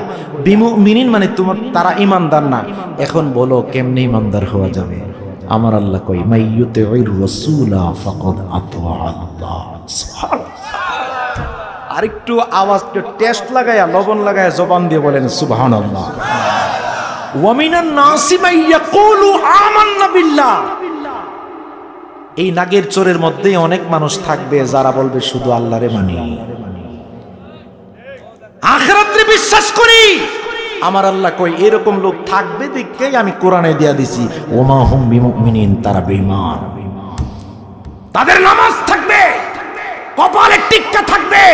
বিমুমিনিন মানে তোমার তারা ঈমানদার না। এখন বলো কেমনে ঈমানদার হওয়া যাবে? আমার আল্লাহ কই মাইয়ুতিউর রাসূলা ফাকাদ আতা আল্লাহ। সুবহানাল্লাহ। আরেকটু আওয়াজটা টেস্ট লাগায়া লবণ লাগায়া জবান দিয়ে বলেন সুবহানাল্লাহ। ওয়া মিনান নাসি মান ইয়াকুলু আমান্না বিল্লাহ। এই নাগের চোরের মধ্যে অনেক মানুষ থাকবে যারা বলবে শুধু আল্লাহরে মানি, আখিরাতে বিশ্বাস করি। আমার আল্লাহ কই এরকম লোক থাকবে দেখেই আমি কোরআনে দিয়া দিছি ওমা হুম বিমুমিনিন, তারা বেঈমান। তাদের নামাজ থাকবে, কপালে টিক্কা থাকবে,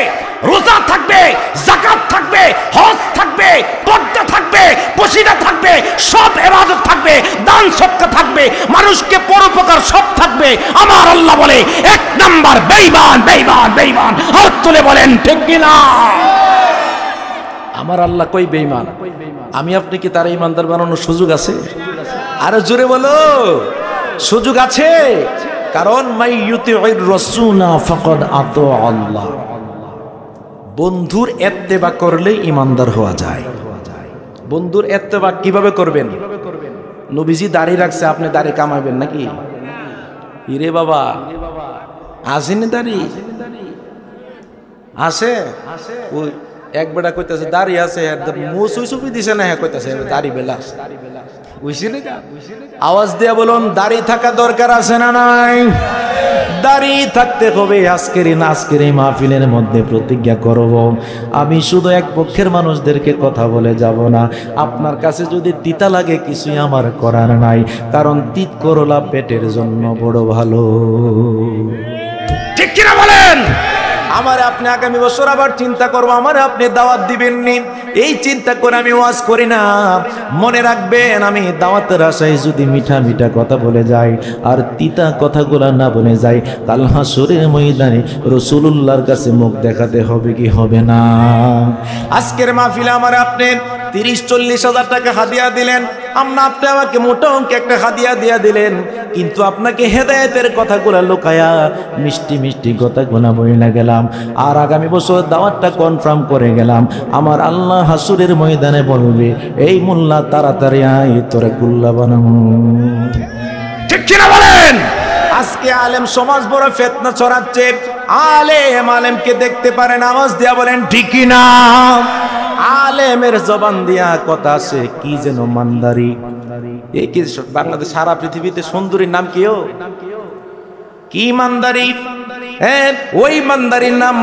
রোজা থাকবে, যাকাত থাকবে, হজ থাকবে, পর্দা থাকবে, পশিদা থাকবে, সব ইবাদত থাকবে, দান সদকা থাকবে, মানুষকে পরোপকার সব থাকবে। আমার আল্লাহ বলে এক নাম্বার বেঈমান, বেঈমান, বেঈমান। হাত তুলে বলেন ঠিক কি না? আমার আল্লাহ কই বেঈমান। আমি আপনি কি তার ঈমানদার বানানোর সুযোগ আছে? আরো জোরে বলো, সুযোগ আছে। কারণ মাইয়ুতিউর রাসূলা ফাকাদ আতা আল্লাহ। বন্ধুর ইত্তেবা করলেই ঈমানদার হওয়া যায়। বন্ধুর ইত্তেবা কিভাবে করবেন? নবীজি দাড়ি রাখছে, আপনি দাড়ি কামাবেন নাকি? ইরে বাবা, আসেনি দাড়ি? আসে? ওই এক বেটা কইতাছে দাড়ি আছে, মুছ সুপি দিছে না, হ্যাঁ কইতাছে দাড়ি বেলা বুঝছিলি না? আওয়াজ দিয়া বলুন দাড়ি থাকা দরকার আছে না নাই? দাড়ি থাকতে হবে। আজকের এই মাহফিলের মধ্যে প্রতিজ্ঞা করব, আমি শুধু এক পক্ষের মানুষদেরকে কথা বলে যাব না। আপনার কাছে যদি তিতা লাগে কিছুই আমার করার নাই, কারণ তিত করলা পেটের জন্য বড় ভালো। ঠিক কিনা বলেন? আমার আপনি আগামী বছর আবার চিন্তা করবো, আমার আপনি দাওয়াত দিবেননি, এই চিন্তা করে আমি ওয়াজ করি না। মনে রাখবেন, আমি দাওয়াতের আশায় যদি মিঠা মিঠা কথা বলে যাই আর তিতা কথাগুলা না বলে যাই, কাল হাসরের ময়দানে রাসূলুল্লাহর কাছে মুখ দেখাতে হবে কি হবে না? আজকের মাহফিলে আমার আপনি 30-40 হাজার টাকা হাদিয়া দিলেন, আপনি আমাকে মোটা অঙ্কে একটা হাদিয়া দিয়া দিলেন, কিন্তু আপনাকে হেদায়েতের কথাগুলা লুকায়া মিষ্টি মিষ্টি কথাগুলা বইলা গেলাম, আর আগামী বছর দাওয়াতটা কনফার্ম করে গেলাম। আমার আল্লাহ হাসরের ময়দানে বলবে, এই মোল্লা তাড়াতাড়ি আয়, তোরে গুল্লা বানাবো। ঠিক কিনা বলেন? আজকে আলেম সমাজ বড় ফিতনা ছড়াচ্ছে। আলেমকে দেখতে পারেন, আওয়াজ দিয়া বলেন ঠিক কিনা? আলেমের জবান দিয়া কথা আছে কি যেন মান্দারি। এই কি বাংলাদেশ সারা পৃথিবীতে সুন্দরীর নাম কি মান্দারি? হ্যাঁ, ওই মান্দারির নাম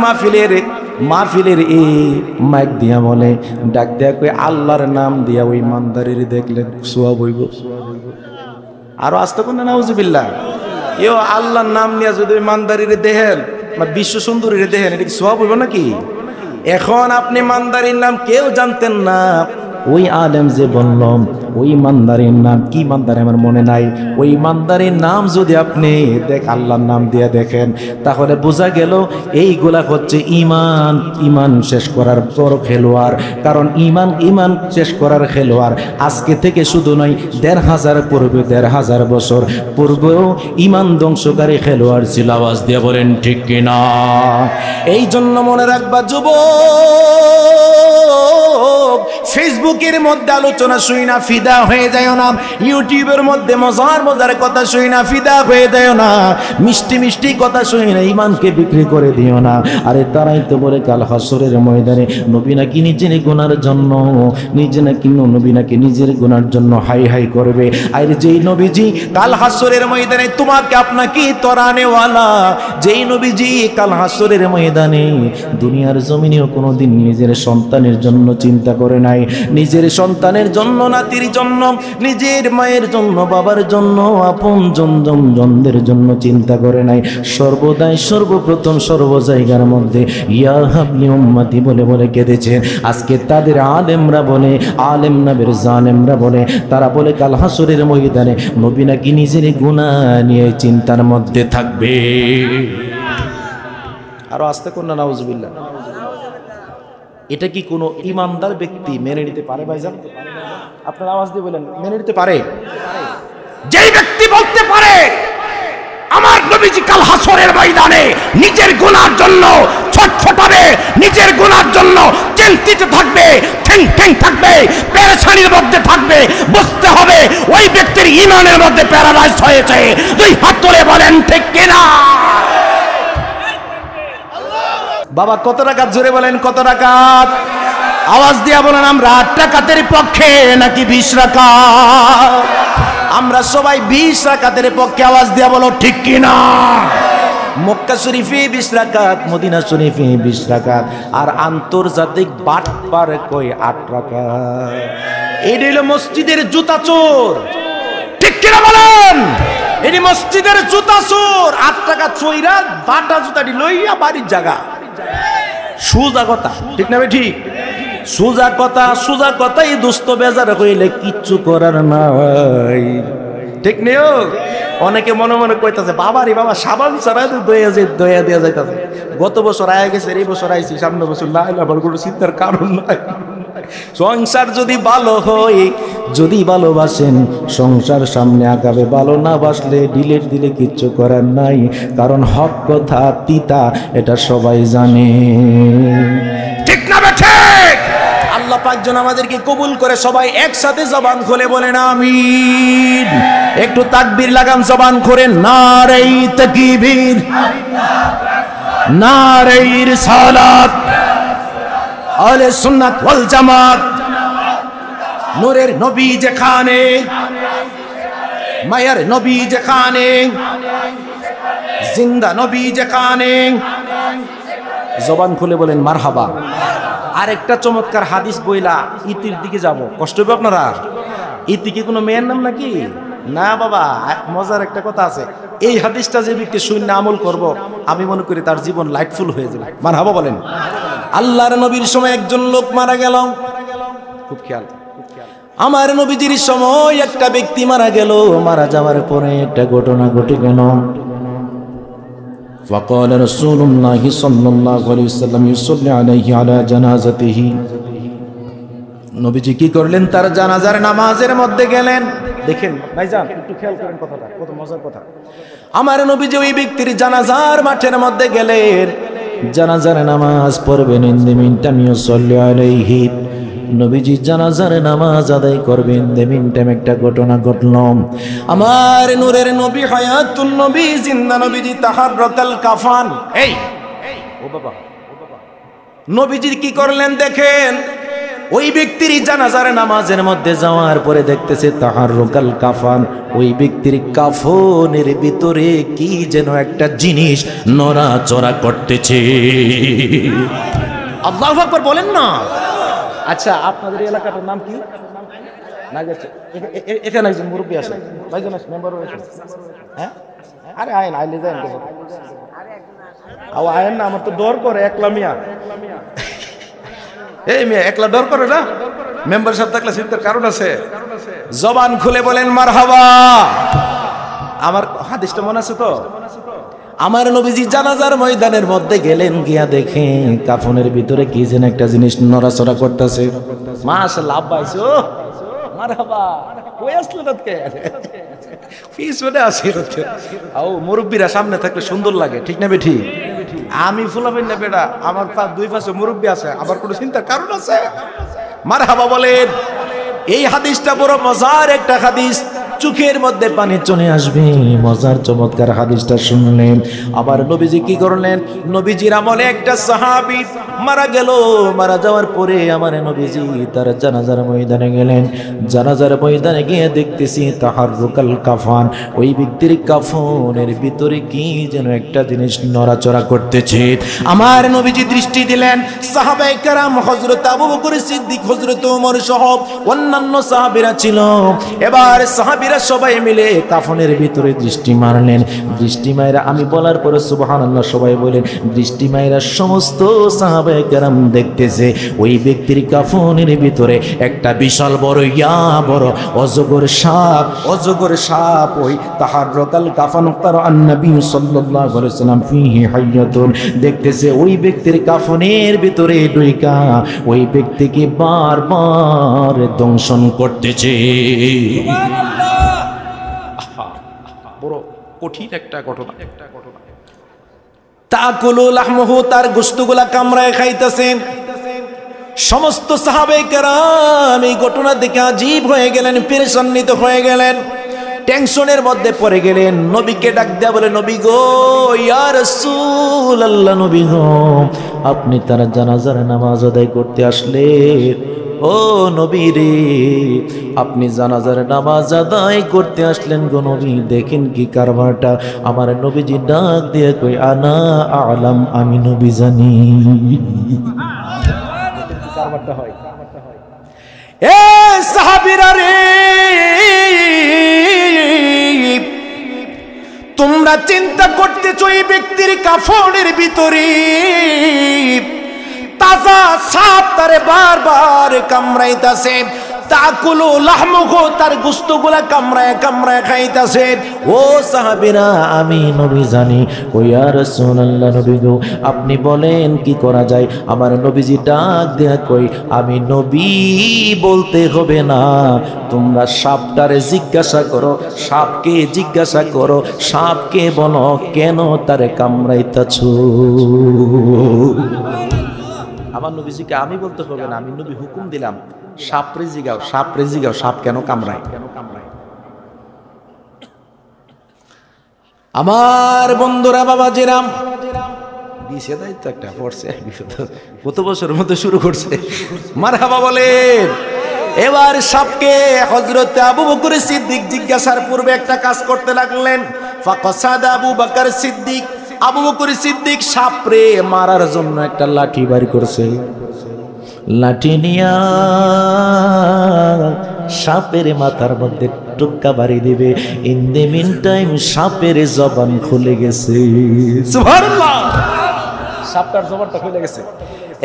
মাহফিলের এই মাইক দিয়া বলে, ডাক দিয়া কই আল্লাহর নাম দিয়া ওই মান্দারির দেখলে সোয়া বইব। আরো আসতে কোন নাউজুবিল্লাহ। এও আল্লাহর নাম নিয়ে যদি ওই মান্দারির দেখেন, বিশ্ব সুন্দরীর দেখেন, এটা কি সোয়া বইব নাকি? এখন আপনি মান্দারির নাম কেউ জানতেন না, ওই আলেম যে বললাম ওই মান্দারির নাম কি মান্দারি আমার মনে নাই, ওই মান্দারির নাম যদি আপনি আল্লাহর নাম দিয়ে দেখেন, তাহলে বোঝা গেল এইগুলা হচ্ছে ইমান শেষ করার বড় খেলোয়াড়। কারণ ইমান শেষ করার খেলোয়াড় আজকে থেকে শুধু নয়, ১৫০০ বছর পূর্বেও ইমান ধ্বংসকারী খেলোয়াড় ছিল। আওয়াজ দিয়ে বলেন ঠিক কিনা? এই জন্য মনে রাখবা যুবক, ফেসবুকের মধ্যে আলোচনা শুই না ফিদা হয়ে যায় না, ইউটিউবের মধ্যে মজার কথা শুই না ফিদা হয়ে যায় না, মিষ্টি মিষ্টি কথা শুই না ইমানকে বিক্রি করে দিও না। আরে তারাই তো বলে কাল হাসরের ময়দানে নবী নাকি নিজের গুনার জন্য নবী নাকি নিজের গুনার জন্য হাই হাই করবে। আর যেই নবীজি কাল হাসরের ময়দানে তোমাকে আপনাকে তরানেওয়ালা, যেই নবীজি কাল হাসরের ময়দানে দুনিয়ার জমিনেও কোনোদিন নিজের সন্তানের জন্য চিন্তা করে নাই, নিজের সন্তানের জন্য, নাতির জন্য, নিজের মায়ের জন্য, বাবার জন্য, আপন জনদের জন্য চিন্তা করে নাই। সর্বদাই সর্বপ্রথম সর্ব জায়গার মধ্যে ইয়া হাবলি উম্মতি বলে বলে কেঁদেছে। আজকে তাদের আলেমরা বলে, আলেম নামের জালেমরা বলে, তারা বলে কাল হাসরের ময়দানে নবী নাকি নিজের গুনাহ নিয়ে চিন্তার মধ্যে থাকবে। আরো আস্তে করুন না, নাউজুবিল্লাহ। এটা কি কোনো ইমানদার ব্যক্তি মেনে নিতে পারে ভাইজান? আপনার আওয়াজ দিয়ে বলেন, মেনে নিতে পারে? যেই ব্যক্তি বলতে পারে আমার নবীজি কাল হাসরের ময়দানে নিজের গুনার জন্য ছটফটাবে, নিজের গুনার জন্য চিন্তিত থাকবে, ঠ্যাং ঠ্যাং থাকবে, পেরেশানির মধ্যে থাকবে, বুঝতে হবে ওই ব্যক্তির ঈমানের মধ্যে প্যারালাইজ হয়েছে। দুই হাত তুলে বলেন ঠিক কিনা? বাবা কত রাকাত জোরে বলেন, কত রাকাত? আওয়াজ দিয়া বলেন, আমরা 8 রাকাতের পক্ষে নাকি 20 রাকাত? আমরা সবাই 20 রাকাতের পক্ষে। আওয়াজ দিয়া বলো ঠিক কিনা? মক্কা শরীফে 20 রাকাত, মদিনা শরীফে 20 রাকাত, আর আন্তর্জাতিক বাটপার কই 8 রাকাত। এটা হলো মসজিদের জুতা চোর, ঠিক কিনা বলেন? এটি মসজিদের জুতা চোর। 8 টাকা চইরা বাটা জুতাটি লইয়া বাড়ির জায়গা। সোজা কথা, ঠিক না ভাই? ঠিক, সোজা কথা, সোজা কথাই দোস্ত বেজার হইলে কিচ্ছু করার নাই, ঠিক নেই? অনেকে মনে মনে কইতাছে বাবারে বাবা সাবান ছাড়া দয়া দেয়া যাইতাছে। গত বছর আয়া গেছে, এই বছর আইছি, সামনে বছর না এলে আবার কোনো চিন্তার কারণ নাই। সংসার যদি ভালো হয়, যদি ভালোবাসেন, সংসার সামনে আগাবে। ভালো না বাসলে ডিলেট দিলে কিচ্ছু করার নাই, কারণ হক কথা তিতা, এটা সবাই জানে, ঠিক না ঠিক? আল্লাহ পাক যেন আমাদেরকে কবুল করে। সবাই একসাথে জবান খুলে বলেন আমিন। একটু তাকবীর লাগান জবান করে, নারে তাকবীর, নারে রিসালাত, আহলে সুন্নাত ওয়াল জামাত। নূরের নবী যেখানে, মায়ের নবী যেখানে, জিন্দা নবী যেখানে। জবান খুলে বলেন মারহাবা। আরেকটা চমৎকার হাদিস বইলা ইতির দিকে যাব, কষ্ট হবে আপনারা? ইতি কি কোনো মেয়ের নাম নাকি? না বাবা, মজার একটা কথা আছে। এই হাদিসটা যে ব্যক্তি শূন্য আমল করব, আমি মনে করি তার জীবন লাইটফুল হয়ে যাবে। মারহাবা বলেন। আল্লাহর নবীর সময় একজন লোক মারা গেল, খুব খেয়াল। আমার নবীজির সময় একটা ব্যক্তি মারা গেল। মারা যাওয়ার পরে একটা ঘটনা ঘটে গেল। فقال رسول الله صلى الله عليه وسلم يصلي عليه على جنازته। নবীজি কি করলেন? তার জানাজার নামাজের মধ্যে গেলেন। দেখেন ভাইজান, একটু খেয়াল করেন কথাটা, কত মজার কথা। আমার নবীজি ওই ব্যক্তির জানাজার মাঠের মধ্যে গেলেন, জানাজার নামাজ পড়বেন। ইন দ্য মিন টাইম ইউসাল্লি আলাইহি, নবীজি জানাজার নামাজ আদায় করবেন। দেমিন টাইম একটা ঘটনা ঘটল। আমার নূরের নবী, হায়াতুন নবী, জিন্দা নবীজি তাহাররাকাল কাফান। এই ও বাবা, নবীজি কি করলেন দেখেন। ওই ব্যক্তির জানাজার নামাজের মধ্যে যাওয়ার পরে দেখতেছে তাহাররাকাল কাফান, ওই ব্যক্তির কাফনের ভিতরে কি যেন একটা জিনিস নড়াচড়া করতেছে। আল্লাহু আকবার বলেন না। আচ্ছা, আপনাদের এলাকাটার নাম কি? এখানে একজন মুরব্বী আছে, ভাইজন আছে, মেম্বার আছে। হ্যাঁ, আরে আইন আইলে যান, আইন না, আমার তো ডর করে একলা মিয়া। এই মিয়া একলা ডর করে না, মেম্বার সাহেব থাকলে চিন্তার কারণ আছে। জবান খুলে বলেন মারহাবা। আমার হাদিসটা মনে আছে তো? আমার নবীজি জানাজার ময়দানের মধ্যে গেলেন, গিয়া দেখে কাফনের ভিতরে কি যেন একটা জিনিস নড়াচড়া করতেছে। মাশাআল্লাহ, আব্বা আইছো, মারহাবা। কই আসলে রাতকে? পিছনে আসি রাতকে। আও মুরব্বিরা সামনে থাকলে সুন্দর লাগে, ঠিক না বেঠি? আমি ফুলাবেন না বেটা, আমার দুই পাশে মুরব্বি আছে, আবার কোনো চিন্তার কারণ আছে? মারহাবা বলেন। এই হাদিসটা বড় মজার একটা হাদিস। চোখের মধ্যে পানি চলে আসবে। মজার চমৎকার হাদিসটা শুনলেন। আবার নবীজি কি করলেন? নবীজির আমলে একটা সাহাবী মারা গেল। মারা যাওয়ার পরে আমার নবীজি তার জানাজার ময়দানে গেলেন। জানাজার ময়দানে গিয়ে দেখতেছি তাহাররুকাল কাফান, ওই ব্যক্তির কাফনের ভিতরে কি যেন একটা জিনিস নড়াচড়া করতেছে। আমার নবীজি দৃষ্টি দিলেন, সাহাবায়ে কেরাম হযরত আবু বকর সিদ্দিক, হযরত ওমর সহ অন্যান্য সাহাবীরা ছিল। এবার সাহাবীরা সবাই মিলে কাফনের ভিতরে দৃষ্টি মারলেন। দৃষ্টি মাইরা আমি বলার পরে সুবহানাল্লাহ সবাই বলেন, দৃষ্টি মাইরা সমস্ত সাহাবায়ে কেরাম দেখতেছে ওই ব্যক্তির কাফনের ভিতরে একটা বিশাল বড় বড় অজগর সাপ ওই তাহাররুকাল কাফান তার নবী সাল্লাল্লাহু আলাইহি ওয়াসাল্লাম ফিহি হায়াতুন, দেখতেছে ওই ব্যক্তির কাফনের ভিতরে ঢুইকা ওই ব্যক্তিকে বারবার দংশন করতেছে। বড় কঠিন একটা ঘটনা। তাকুলু লাহমুহু, তার গোশতগুলা কামড়ায় খাইতেছে। সমস্ত সাহাবায়ে কেরাম এই ঘটনা দেখে আজীব হয়ে গেলেন, পেরেশান্বিত হয়ে গেলেন, টেনশনের মধ্যে পড়ে গেলেন। নবীকে ডাক দেয়া বলে, নবী গো, ইয়া রাসূলুল্লাহ, নবী গো, আপনি তার জানাজার নামাজ আদায় করতে আসলেন। ও নবী রে, আপনি জানাজার নামাজ আদায় করতে আসলেন গো নবী, দেখেন কি কারবারটা। আমার নবীজি ডাক দিয়ে কই, আনা আলাম, আমি নবী জানি কারবারটা হয়। এ সাহাবীরা রে, তোমরা চিন্তা করতেছো এই ব্যক্তির কাফনের ভিতরে তাজা সাপ তারে বারবার কামড়াইতাছে। তাকুলু লাহমুহু, তার গোশতগুলা কামড়ায় কামড়ায় খাইতাছে। ও সাহাবীরা, আমি নবী জানি। ও ইয়া রাসূলুল্লাহ, নবী গো, আপনি বলেন কি করা যায়। আমার নবীজি ডাক দেয়া কই, আমি নবী বলতে হবে না, তোমরা সাপটারে জিজ্ঞাসা করো, সাপকে জিজ্ঞাসা করো, সাপকে বলো কেন তারে কামড়াইতাছো। আমার নবীজিকে আমি বলতে হবে না, আমি নবী হুকুম দিলাম, সাপরে জিগাও, সাপরে জিগাও, সাপ কেন কামড়ায়। আমার বন্ধুরা, বাবাজিরাম, বিশে দায়িত্ব একটা পড়ছে, কত বছরের মধ্যে শুরু করছে, মারহাবা বলেন। এবার সাপকে হযরত আবু বকর সিদ্দিক জিজ্ঞাসার পূর্বে একটা কাজ করতে লাগলেন। ফাকাসাদা আবু বকর সিদ্দিক, আবু বকর সিদ্দিক সাপরে মারার জন্য একটা লাঠি বের করছে। লাঠি নিয়া সাপের মাথার মধ্যে টুক্কা বাড়ি দিবে। ইন দ্য মিন টাইম সাপের জবান খুলে গেছে। সুবহানাল্লাহ, সাপটার জবানটা খুলে গেছে।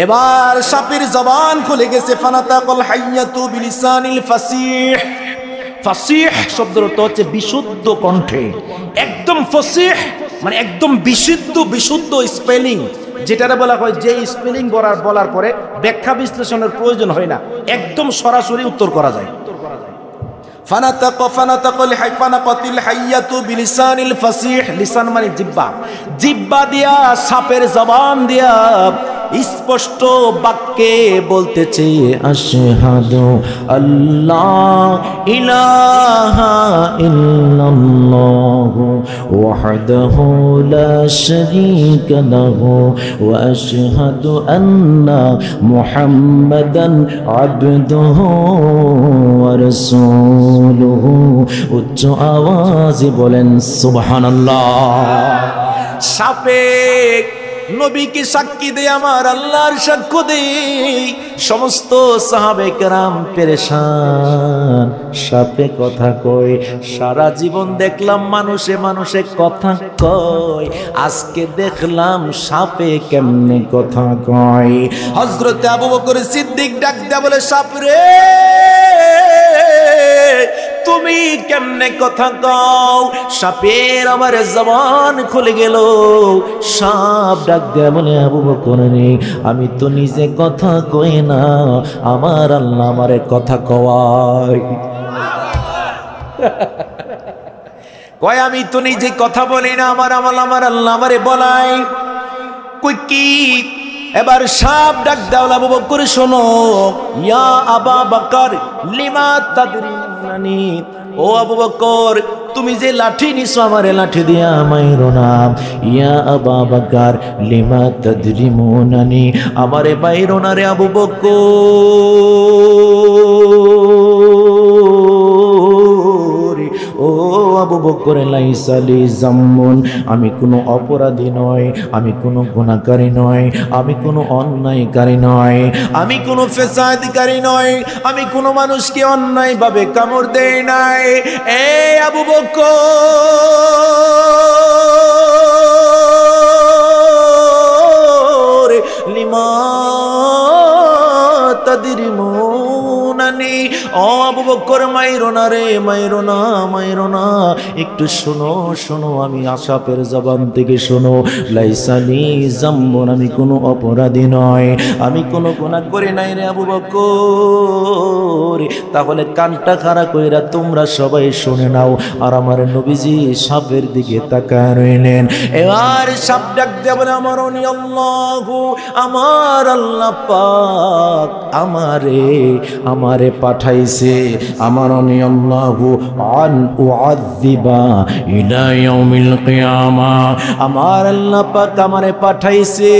এবার সাপের জবান খুলে গেছে। ফানাতাকাল হাইয়াতু বিলিসানিল ফাসিহ। ফাসিহ শব্দের অর্থ হচ্ছে বিশুদ্ধ কণ্ঠে, একদম ফসিহ মানে একদম বিশুদ্ধ স্পেলিং, যেটারে বলা হয় যে স্পেলিং বলার পরে ব্যাখ্যা বিশ্লেষণের প্রয়োজন হয় না, একদম সরাসরি উত্তর করা যায়। ফানাতাকাল হাইয়াতু বিলিসানিল ফাসিহ, লিসান মানে জিহ্বা, জিহ্বা দিয়া সাপের জবান দিয়া স্পষ্ট বাক্যে বলতেছে, আশহাদু আল্লাহ ইলাহা ইল্লাল্লাহু ওয়াহদাহু লা শারীকা লাহু ওয়া আশহাদু আন্না মুহাম্মাদান আবদুহু ওয়া রাসূলুহু। উচ্চ আওয়াজে বলেন সুবহানাল্লাহ। সাপে নবীকে সাক্ষী দে, আমার আল্লাহর সাক্ষ্য দে। সমস্ত সাহাবে কেরাম পেরেশান, সাপে কথা কয়। সারা জীবন দেখলাম মানুষে কথা কয়, আজকে দেখলাম সাপে কেমনে কথা কয়। হযরত আবু বকর সিদ্দিক ডাক দেয়া বলে, সাপ রে, তুমি কেমনে কথা কও। সাপের আমার জবান খুলে গেল। সাপ ডাক দেয়া বলে, আবু বকর রে, আমি তো নিজে কথা কই না, আমার আল্লাহ আমারে কথা কওয়ায়। কয় আমি তো নিজে কথা বলি না, আমার আল্লাহ আমারে বলাই। কই কি? এবার সাপ ডাক দাও, আবু বকর শোনো, ইয়া আবা বকর লিমা তাদরিনানি, ও আবু বকর, তুমি যে লাঠি নিছো আমারে লাঠি দিয়া মাইরো না। ইয়া আবা বকর লিমা তাদরিমুনানি, আমারে মাইরো না রে আবু বকর। ও আবু বকর লাইসা লি জাম্মুন, আমি কোনো অপরাধী নয়, আমি কোনো গুনাহকারী নয়, আমি কোনো অন্যায়কারী নয়, আমি কোনো ফেসাদকারী নয়, আমি কোনো মানুষকে অন্যায়ভাবে কামড় দেই নাই। এ আবু বকর লিমা তাদরিমুনানি, ও আবু বকর মাইরো না রে, মাইরো না, মাইরো না, একটু শোনো শোনো, আমি আসাপের জবান থেকে শোনো। লাইসানি জাম্বুন, আমি কোনো অপরাধী নয়, আমি কোনো গুনাহ করি নাই রে আবু বকর। তাহলে কানটা খাড়া কইরা তোমরা সবাই শুনে নাও। আর আমার নবীজি সাপের দিকে তাকায় রইলেন। এবার সাপ ডাক দিয়ে বলে, আমার অনি আল্লাহু, আমার আল্লাহ পাক আমারে পাঠাইছে, আমার অনি আল্লাহু আন উআযিবা ইলা ইয়াউমিল কিয়ামা, আমার আল্লাহ পাক আমারে পাঠাইছে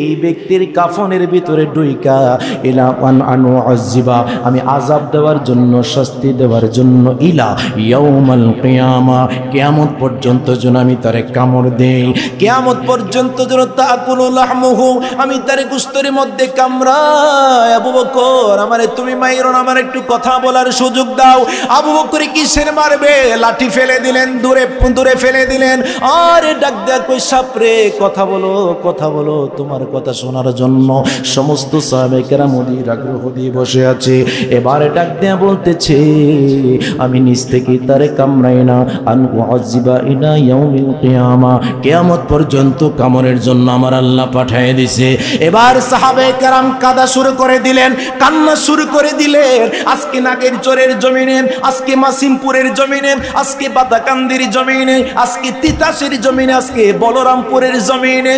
এই ব্যক্তির কাফনের ভিতরে ডুইকা ইলা আন উআযিবা, আমি আযাব দেওয়ার জন্য, শাস্তি দেওয়ার জন্য, ইলা ইয়াউমাল কিয়ামা, কিয়ামত পর্যন্ত যেন আমি তারে কামড় দেই, কিয়ামত পর্যন্ত যেন তাকুলু লাহমুহু, আমি তারে গোশতের মধ্যে কামড়াই। আবু বকর আমারে তুমি মাইরো না, আমার একটু কথা বলার সুযোগ দাও। আবু বকর কিসের মারবে? লাঠি ফেলে দিলেন, দূরে দূরে ফেলে দিলেন। আরে ডাক দেয়া কই সাপরে, কথা বলো, কথা বলো, তোমার কথা শোনার জন্য সমস্ত সাহাবে কেরাম অধীর আগ্রহ দিয়ে বসে আছে। এবারে ডাক দেয়া বলতেছে, আমি নিজ থেকে তারে কামড়াই না, আন উআযিবা ইলা ইয়াউমিল কিয়ামা, কিয়ামত পর্যন্ত কামড়ের জন্য আমার আল্লাহ পাঠিয়ে দিয়েছে। এবার সাহাবে কেরাম কাঁদা শুরু করে দিলেন, কান্না শুরু করে দিলেন। আজকে নাগের চরের জমিনে, আজকে মাসিমপুরের জমিনে, আজকে বাদাকান্দির জমিনে, আজকে তিতাসের জমিনে, আজকে বলরামপুরের জমিনে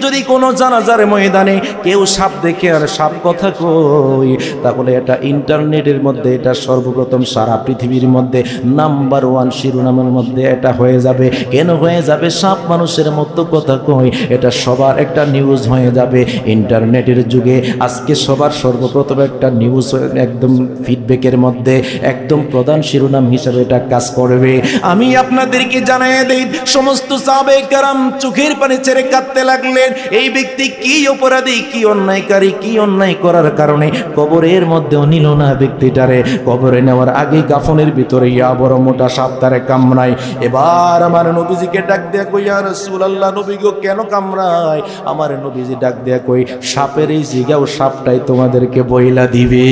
যদি কোনো জানাজার ময়দানে কেউ সাপ দেখে আর সাপ কথা কই, তাহলে এটা ইন্টারনেটের মধ্যে, এটা সর্বপ্রথম সারা পৃথিবীর মধ্যে নাম্বার 1 শিরোনামের মধ্যে এটা হয়ে যাবে। কেন হয়ে যাবে? সাপ মানুষের মতো কথা কই, এটা সবার একটা নিউজ হয়ে যাবে। ইন্টারনেটের যুগে আজকে সবার সর্বপ্রথম একটা নিউজ একদম ফিডব্যাকের মধ্যে একদম প্রধান শিরোনাম হিসাবে এটা কাজ করবে। আমি আপনাদেরকে জানিয়ে দেই, সমস্ত সাহাবে কেরাম চোখের পানি ছেড়ে কাঁদতে লাগলেন। এই ব্যক্তি কি অপরাধী, কি অন্যায়কারী, কি অন্যায় করার কারণে কবরের মধ্যেও নিল না ব্যক্তিটারে। কবরে নেওয়ার আগে কাফনের ভিতরে ইয়া বড় মোটা সাপ তারে কামড়ায়। এবার আমার নবীজিকে ডাক দেয়া কই, ইয়া রাসূলুল্লাহ, নবী গো কেন কামড়ায়? আমার নবীজি ডাক দেয়া কই, সাপের এই জিগাও সাপটাই তোমাদেরকে বইলা দিবে।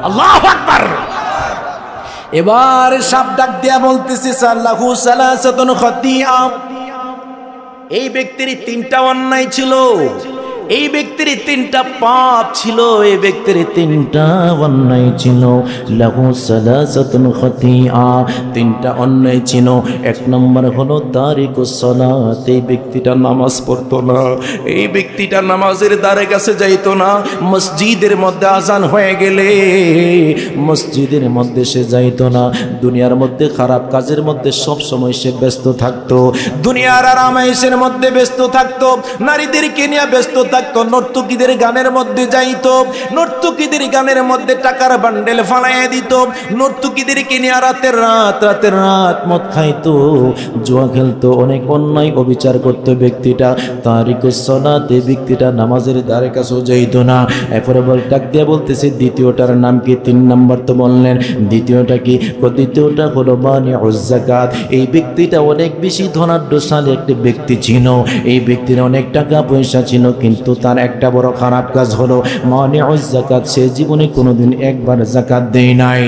আল্লাহু আকবার। এবার সাপ ডাক দেয়া বলতেছে, সাল্লাহু সালাসাতুন খাতিয়া, এই ব্যক্তির 3টা অন্যায় ছিল, এই ব্যক্তির 3টা পাপ ছিল, এই ব্যক্তির 3টা অন্যায় ছিল। লাহু সালাসাতুন খাতিয়া, 3টা অন্যায় ছিল। 1 নম্বর হলো তারিকুস সালাত, এই ব্যক্তিটা নামাজ পড়তো না, এই ব্যক্তিটা নামাজের দ্বারে কাছে যাইতো না। মসজিদের মধ্যে আজান হয়ে গেলে মসজিদের মধ্যে সে যাইতো না। দুনিয়ার মধ্যে খারাপ কাজের মধ্যে সব সময় সে ব্যস্ত থাকতো, দুনিয়ার আরামায়েশের মধ্যে ব্যস্ত থাকতো, নারীদেরকে নিয়ে ব্যস্ত থাকতো, নর্তকীদের গানের মধ্যে যাইতো, নর্তকীদের গানের মধ্যে টাকার বান্ডেল ফালাইয়া দিত, নর্তকীদেরকে নিয়ে রাতের রাত মদ খাইতো, জুয়া খেলতো, অনেক অন্যায় অবিচার করতো ব্যক্তিটা। তারিকুস সালাত, এই ব্যক্তিটা নামাজের দ্বারে কাছেও যাইতো না। এরপরে ডাক দিয়ে বলতেছে, দ্বিতীয়টার নাম কি? 3 নম্বর তো বললেন, দ্বিতীয়টা কি? দ্বিতীয়টা হলো মানিউজ যাকাত, এই ব্যক্তিটা অনেক বেশি ধনাঢ্যশালী একটা ব্যক্তি ছিল, এই ব্যক্তির অনেক টাকা পয়সা ছিল, কিন্তু তার একটা বড় খারাপ কাজ হলো মানিউজ যাকাত, সে জীবনে কোনোদিন একবার যাকাত দেয় নাই,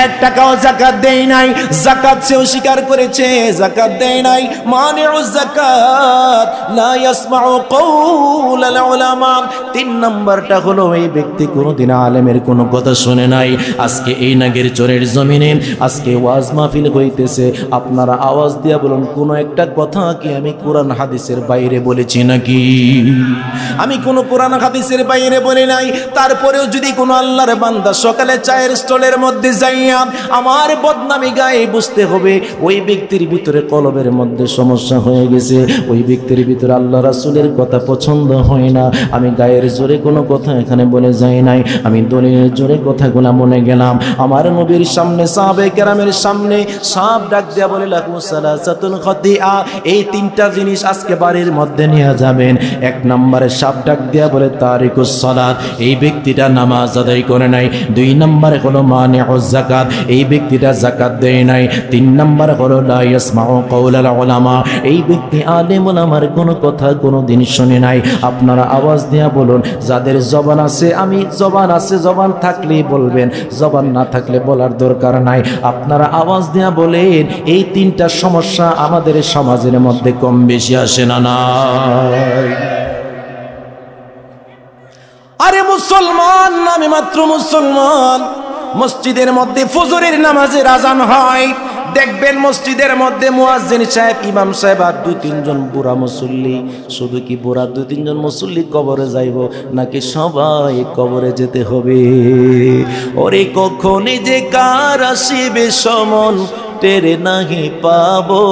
1 টাকাও যাকাত দেয় নাই। যাকাত সেও স্বীকার করেছে, যাকাত দেয় নাই। মানিউজ যাকাত, লা ইয়াসমাউ কাউলাল উলামা। 3 নম্বরটা হলো এই ব্যক্তি কোনোদিন আলেমের কোনো কথা শুনে নাই। আজকে এই নাগের চরের জমিনে আজকে ওয়াজ মাহফিল হইতেছে, আপনারা আওয়াজ দিয়া বলুন, কোন একটা কথা কি আমি কোরআন হাদিসের বাইরে বলেছি নাকি? আমি কোন কোনো কোরআন হাদিসের বাইরে বলে নাই। তারপরেও যদি কোনো আল্লাহর বান্দা সকালে চায়ের স্টলের মধ্যে যাইয়া আমার বদনামি গায়ে, বুঝতে হবে ওই ব্যক্তির ভিতরে কলবের মধ্যে সমস্যা হয়ে গেছে, ওই ব্যক্তির ভিতরে আল্লাহ রাসূলের কথা পছন্দ হয় না। আমি গায়ের জোরে কোনো কথা এখানে বলে যাই নাই, আমি দলিলের জোরে কথাগুলা মনে গেলাম। আমার নবীর সামনে সাহাবে কেরামের সামনে সাপ ডাক দেয়া বলে লাহু সালাসাতুন খাতিয়া, এই তিনটা জিনিস আজকে বাড়ির মধ্যে নিয়ে যাবেন। এক নম্বরে সাপ ডাক দেয়া বলে তারিকুস সালাত, এই ব্যক্তিটা নামাজ আদায় করে নাই। দুই নম্বরে হলো মানিউজ যাকাত, এই ব্যক্তিটা যাকাত দেয় নাই। তিন নম্বরে হলো লা ইয়াসমাউ কাওলাল উলামা, এই ব্যক্তি আলেম ওলামার কোনো কথা কোনোদিন শুনে নাই। আপনারা আওয়াজ দেয়া বলুন, যাদের জবান আছে, আমি জবান আছে, জবান থাকলেই বলবেন, জবান না থাকলে বলার দরকার নাই। আপনারা আওয়াজ দেয়া বলেন, এই তিনটা সমস্যা আমাদের সমাজের মধ্যে কম বেশি আসে না নাই? আরে মুসলমান, আমি মাত্র মুসলমান। মসজিদের মধ্যে ফজরের নামাজের আজান হয়, দেখবেন মসজিদের মধ্যে মুয়াজ্জিন সাহেব, ইমাম সাহেব আর দুই তিনজন বুড়া মুসল্লি। শুধু কি বুড়া দুই তিনজন মুসল্লি কবরে যাইব, নাকি সবাই কবরে যেতে হবে? ওরে কখনই যে কার আসিবে সমন টেরে নাহি পাবো,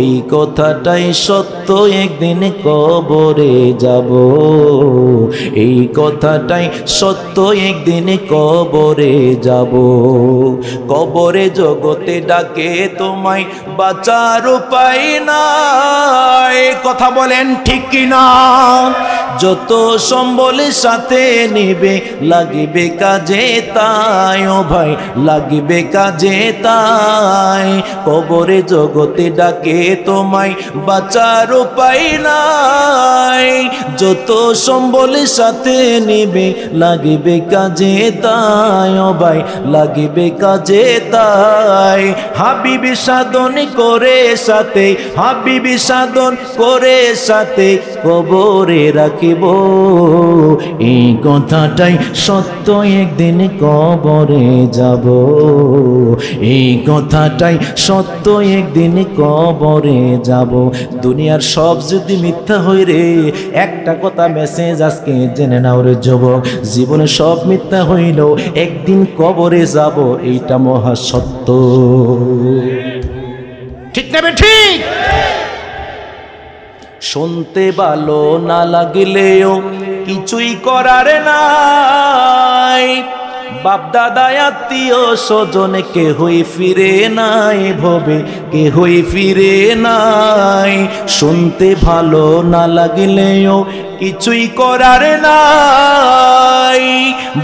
এই কথাটাই সত্য, একদিন কবরে যাব। এই কথাটাই সত্য, একদিন কবরে যাব। কবরে জগতে ডাকে তোমায়, বাঁচার উপায় নাই। কথা বলেন ঠিক কিনা? যত সম্বলের সাথে নিবে, লাগিবে কাজে তাই, ও ভাই লাগিবে কাজে তাই। কবরে জগতে ডাকে তোমায়, বাঁচার উপায় নাই। যত সম্বলের সাথে নিবে, লাগিবে কাজে তাই, ও ভাই লাগিবে কাজে তাই। হাবিবি সাধন করে সাথে, হাবিবি সাধন করে সাথে কবরে রাখিব। এই কথাটাই সত্য, একদিন কবরে যাব। এই কথাটাই সত্য, একদিন কবরে যাব। দুনিয়ার সব যদি মিথ্যা হই রে, একটা কথা মেসেজ আজকে জেনে নাও রে যুবক, জীবনে সব মিথ্যা হইল, একদিন কবরে যাব, এইটা মহা সত্য। ঠিক না ঠিক? শুনতে ভালো না লাগলেও কিছুই করার নাই। বাপ দাদা আত্মীয় স্বজন কেহই ফিরে নাই, ভবে কেহই ফিরে নাই। শুনতে ভালো না লাগলেও কিছুই করার নাই।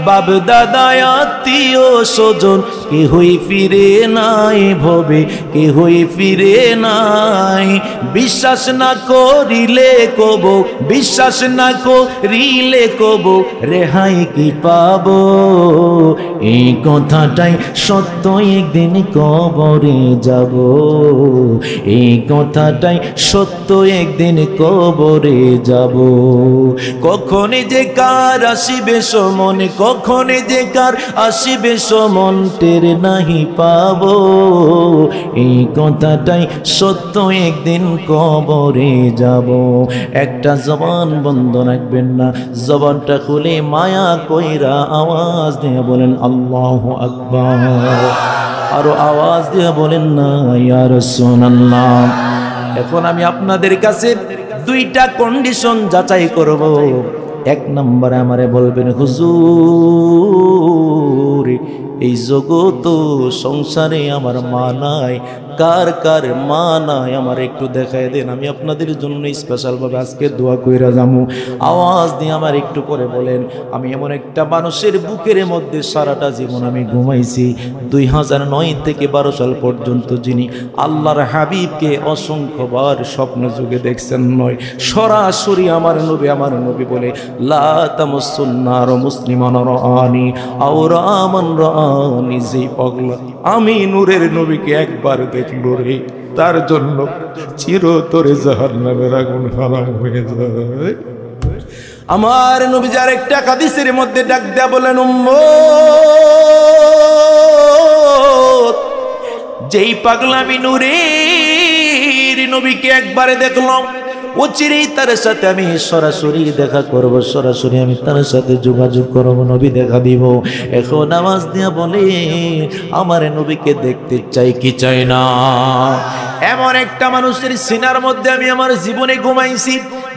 বাপ দাদা আত্মীয় স্বজন কেহই ফিরে নাই, ভবে কেহই ফিরে নাই। বিশ্বাস না করিলে কব, বিশ্বাস না করিলে কব, রেহাই কি পাবো? এই কথাটাই সত্য, একদিন কবরে যাব। এই কথাটাই সত্য, একদিন কবরে যাব। কখনই যে কার আসিবে সমন, কখনই যে কার আসিবে সমন টের নাহি পাবো। এই কথাটাই সত্য, একদিন কবরে যাব। একটা জবান বন্ধ রাখবেন না, জবানটা খুলে মায়া কইরা আওয়াজ দিয়ে বলেন আল্লাহু আকবার। আরো আওয়াজ দিয়ে বলেন না ইয়া রাসূলুল্লাহ। এখন আমি আপনাদের কাছে দুইটা কন্ডিশন যাচাই করব। এক নম্বরে আমারে বলবেন, হুজুর এই জগৎ সংসারে আমার মা নাই, কার কার মা নাই আমার একটু দেখায় দেন, আমি আপনাদের জন্য স্পেশাল ভাবে আজকে দোয়া কইরা যামু। আওয়াজ দিয়ে আমার একটু করে বলেন, আমি এমন একটা মানুষের বুকের মধ্যে সারাটা জীবন আমি ঘুমাইছি, 2009 থেকে 12 সাল পর্যন্ত, যিনি আল্লাহর হাবিবকে অসংখ্যবার স্বপ্ন যুগে দেখছেন নয়, সরাসরি আমার নবী বলে লা তামাসসুন্নার মুসলিমান রাআনি আও রামান রাআনি, যেই পাগলা আমি নূরের নবীকে একবার দেখলো রে, তার জন্য চিরতরে জাহান্নামের আগুন হারাম হয়ে যায়। আমার নবী যার একটা হাদিসের মধ্যে ডাক দেয়া বলেন, উম্মত যেই পাগলা আমি নূরের নবীকে একবারে দেখলাম, অচিরেই তার সাথে আমি সরাসরি দেখা করব, সরাসরি আমি তার সাথে যোগাযোগ করব, নবী দেখা দিব। এখন আওয়াজ দিয়া বলে আমার নবীকে দেখতে চাই কি চাই না। এমন একটা মানুষের সিনার মধ্যে আমি আমার জীবনে ঘুমাইছি,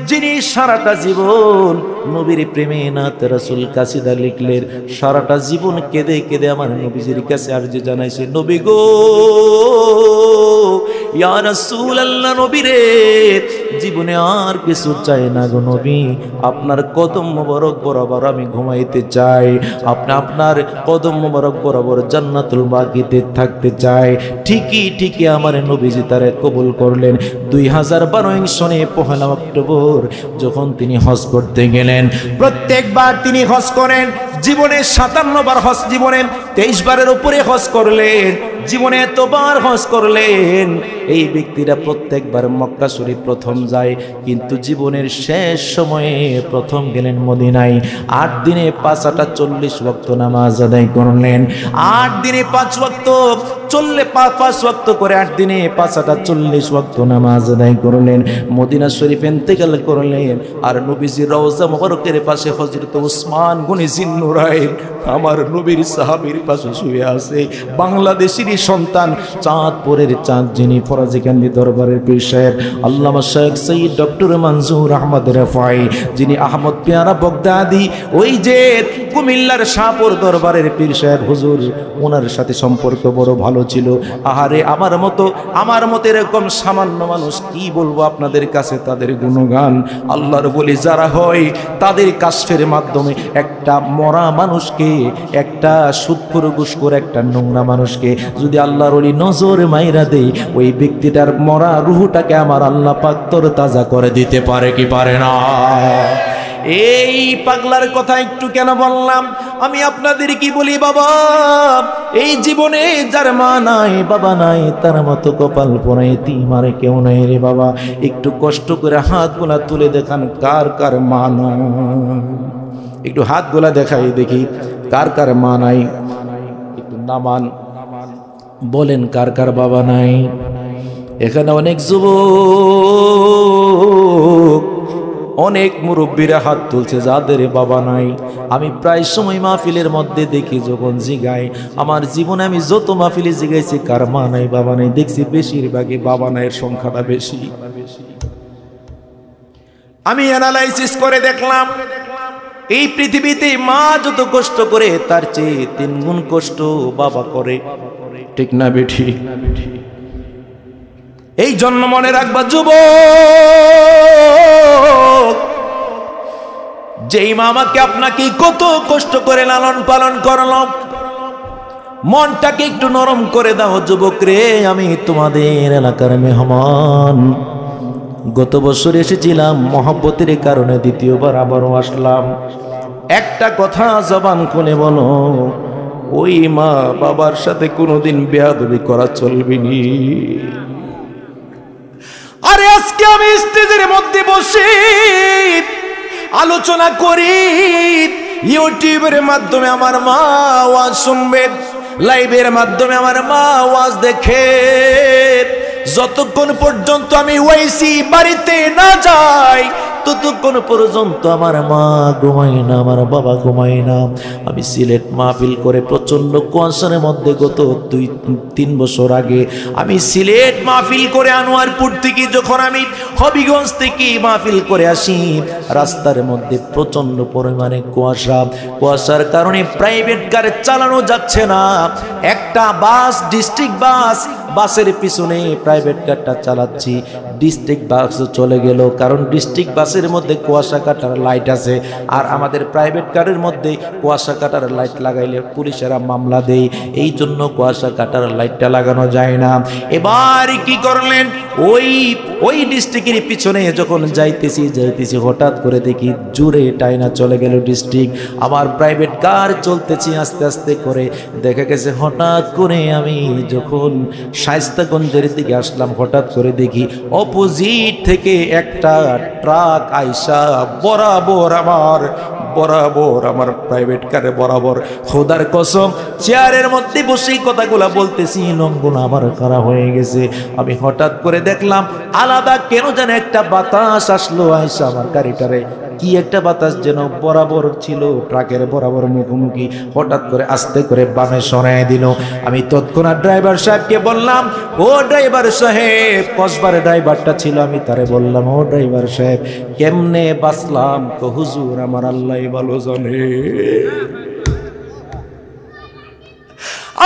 যিনি সারাটা জীবন নবীর প্রেমে নাত রাসূল কাসিদা লিখলেন, সারাটা জীবন কেঁদে কেঁদে আমার নবীজির কাছে আরজি জানাইছে, নবী গো ইয়া রাসূলুল্লাহ, নবী রে জীবনে আর কিছু চাই না গো নবী, আপনার কদম মোবারক বরাবর আমি ঘুমাইতে চাই, আপনার কদম মোবারক বরাবর জান্নাতুল বাকিতে থাকতে চাই। ঠিকই আমার নবীজি তারে কবুল করলেন। 2012 সনে 1 অক্টোবর যখন তিনি হজ করতে গেলেন, প্রত্যেকবার তিনি হজ করেন, জীবনে 57 বার হজ, জীবনে 23 বারের উপরে হজ করলেন, জীবনে এতবার হজ করলেন। এই ব্যক্তিরা প্রত্যেকবার মক্কা শরীফ প্রথম যায়, কিন্তু জীবনের শেষ সময়ে প্রথম গেলেন মদিনায়। 8 দিনে 5 ওয়াক্ত নামাজ আদায় করলেন। 8 দিনে 5 ওয়াক্ত চললে 5 ওয়াক্ত করে 8 দিনে 5 ওয়াক্ত নামাজ আদায় করলেন। মদিনা শরীফ ইন্তেকাল করলেন। আর নবীজির রওজা মুবারকের পাশে হযরত ওসমান গনি জিন্নুরাইন আমার নবীর সাহাবীর পাশে শুয়ে আছে। বাংলাদেশেরই সন্তান, চাঁদপুরের চাঁদ, যিনি ফরাজিকান্দি দরবারের পীর সাহেব আল্লামা শেখ সৈয়দ ডক্টর মনজুর আহমদ রাফাই, যিনি আহমদ পেয়ারা বগদাদি, ওই যে কুমিল্লার শাহপুর দরবারের পীর সাহেব হুজুর, ওনার সাথে সম্পর্ক বড় ভালো ছিল। আহারে আমার মতো এরকম সামান্য মানুষ, কি বলবো আপনাদের কাছে তাদের গুণগান। আল্লাহর বলি যারা হয়, তাদের কাশফের মাধ্যমে একটা মরা মানুষকে, একটা সুদখোর ঘুষখোর, একটা নোংরা মানুষকে যদি আল্লাহর ওলি নজর মাইরা দেয়, ওই ব্যক্তিটার মরা রুহটাকে আমার আল্লাহ পাক তরতাজা করে দিতে পারে কি পারে না? এই পাগলার কথা একটু কেন বললাম? আমি আপনাদের কি বলি বাবা, এই জীবনে যার মা নাই বাবা নাই, তার মতো কপাল পোড়া এতিম আর কেউ নাই রে বাবা। একটু কষ্ট করে হাতগুলা তুলে দেখান, কার কার মা নাই? একটু হাতগুলা দেখাই দেখি, কার কার মা নাই? একটু নামান, বলেন কার কার বাবা নাই? এখানে অনেক যুবক, অনেক মুরব্বীরা হাত তুলছে যাদের বাবা নাই। আমি প্রায় সময় মাহফিলের মধ্যে দেখি, যখন জিগাই, আমার জীবনে আমি যত মাহফিলে জিগাইছি কার মা নাই বাবা নাই, দেখছি বেশিরভাগই বাবা নাইয়ের সংখ্যাটা বেশি। আমি অ্যানালাইসিস করে দেখলাম, এই পৃথিবীতে মা যত কষ্ট করে তার চেয়ে 3 গুণ কষ্ট বাবা করে, ঠিক না বেঠি? এই জন্য মনে রাখবা যুবক, যেই মা আমাকে আপনাকে কত কষ্ট করে লালন পালন করলো, মনটাকে একটু নরম করে দাও যুবক রে। আমি তোমাদের এলাকার মেহমান, গত বছর এসেছিলাম মহব্বতের কারণে, দ্বিতীয়বার আবারও আসলাম। একটা কথা জবান খুলে বলো, ওই মা বাবার সাথে কোনোদিন বেয়াদবি করা চলবে নি। আরে আজকে আমি স্টেজের মধ্যে বসে আলোচনা করি, ইউটিউবের মাধ্যমে আমার মা ওয়াজ শুনবে, লাইভের মাধ্যমে আমার মা ওয়াজ দেখে। যতক্ষণ পর্যন্ত আমি ওয়াইসি বাড়িতে না যাই, ততক্ষণ পর্যন্ত আমার মা ঘুমায় না, আমার বাবা ঘুমায় না। আমি সিলেট মাহফিল করে প্রচন্ড কুয়াশার মধ্যে, গত 2-3 বছর আগে আমি সিলেট মাহফিল করে আনোয়ারপুর থেকে যখন আমি হবিগঞ্জ থেকে মাহফিল করে আসি, রাস্তার মধ্যে প্রচন্ড পরিমাণে কুয়াশার কারণে প্রাইভেট কার চালানো যাচ্ছে না। একটা বাস, ডিস্ট্রিক্ট বাসের পিছনে প্রাইভেট কারটা চালাচ্ছি, ডিস্ট্রিক্ট বাস চলে গেল, কারণ ডিস্ট্রিক্ট বাসের মধ্যে কুয়াশা কাটার লাইট আছে, আর আমাদের প্রাইভেট কারের মধ্যে কুয়াশা কাটার লাইট লাগাইলে পুলিশেরা মামলা দেয়, এই জন্য কুয়াশা কাটার লাইটটা লাগানো যায় না। এবার কি করলেন, ওই ডিস্ট্রিক্টের পিছনে যখন যাইতেছি হঠাৎ করে দেখি জুড়ে টাইনা চলে গেল ডিস্ট্রিক্ট। আমার প্রাইভেট কার চলতেছি আস্তে আস্তে করে, দেখা গেছে হঠাৎ করে আমি যখন শায়েস্তাগঞ্জের দিকে আসলাম, হঠাৎ করে দেখি অপোজিট থেকে একটা ট্রাক আইসা বরাবর আমার বরাবর আমার প্রাইভেট কারে বরাবর খোদার কসম চেয়ারের মধ্যে বসেই কথাগুলা বলতেছি, লঙ্ঘন আমার খারাপ হয়ে গেছে। আমি হঠাৎ করে দেখলাম আলাদা কেন যেন একটা বাতাস আসলো, আইসা আমার গাড়িটারে কি একটা বাতাস যেন বরাবর ছিল ট্রাকের বরাবর মুখোমুখি, হঠাৎ করে আস্তে করে বামে সরাই দিল। আমি তৎক্ষণাৎ ড্রাইভার সাহেবকে বললাম, ও ড্রাইভার সাহেব, কসবার ড্রাইভারটা ছিল, আমি তারে বললাম, ও ড্রাইভার সাহেব কেমনে বাঁচলাম? তো হুজুর আমার আল্লাহ ভালো জানে,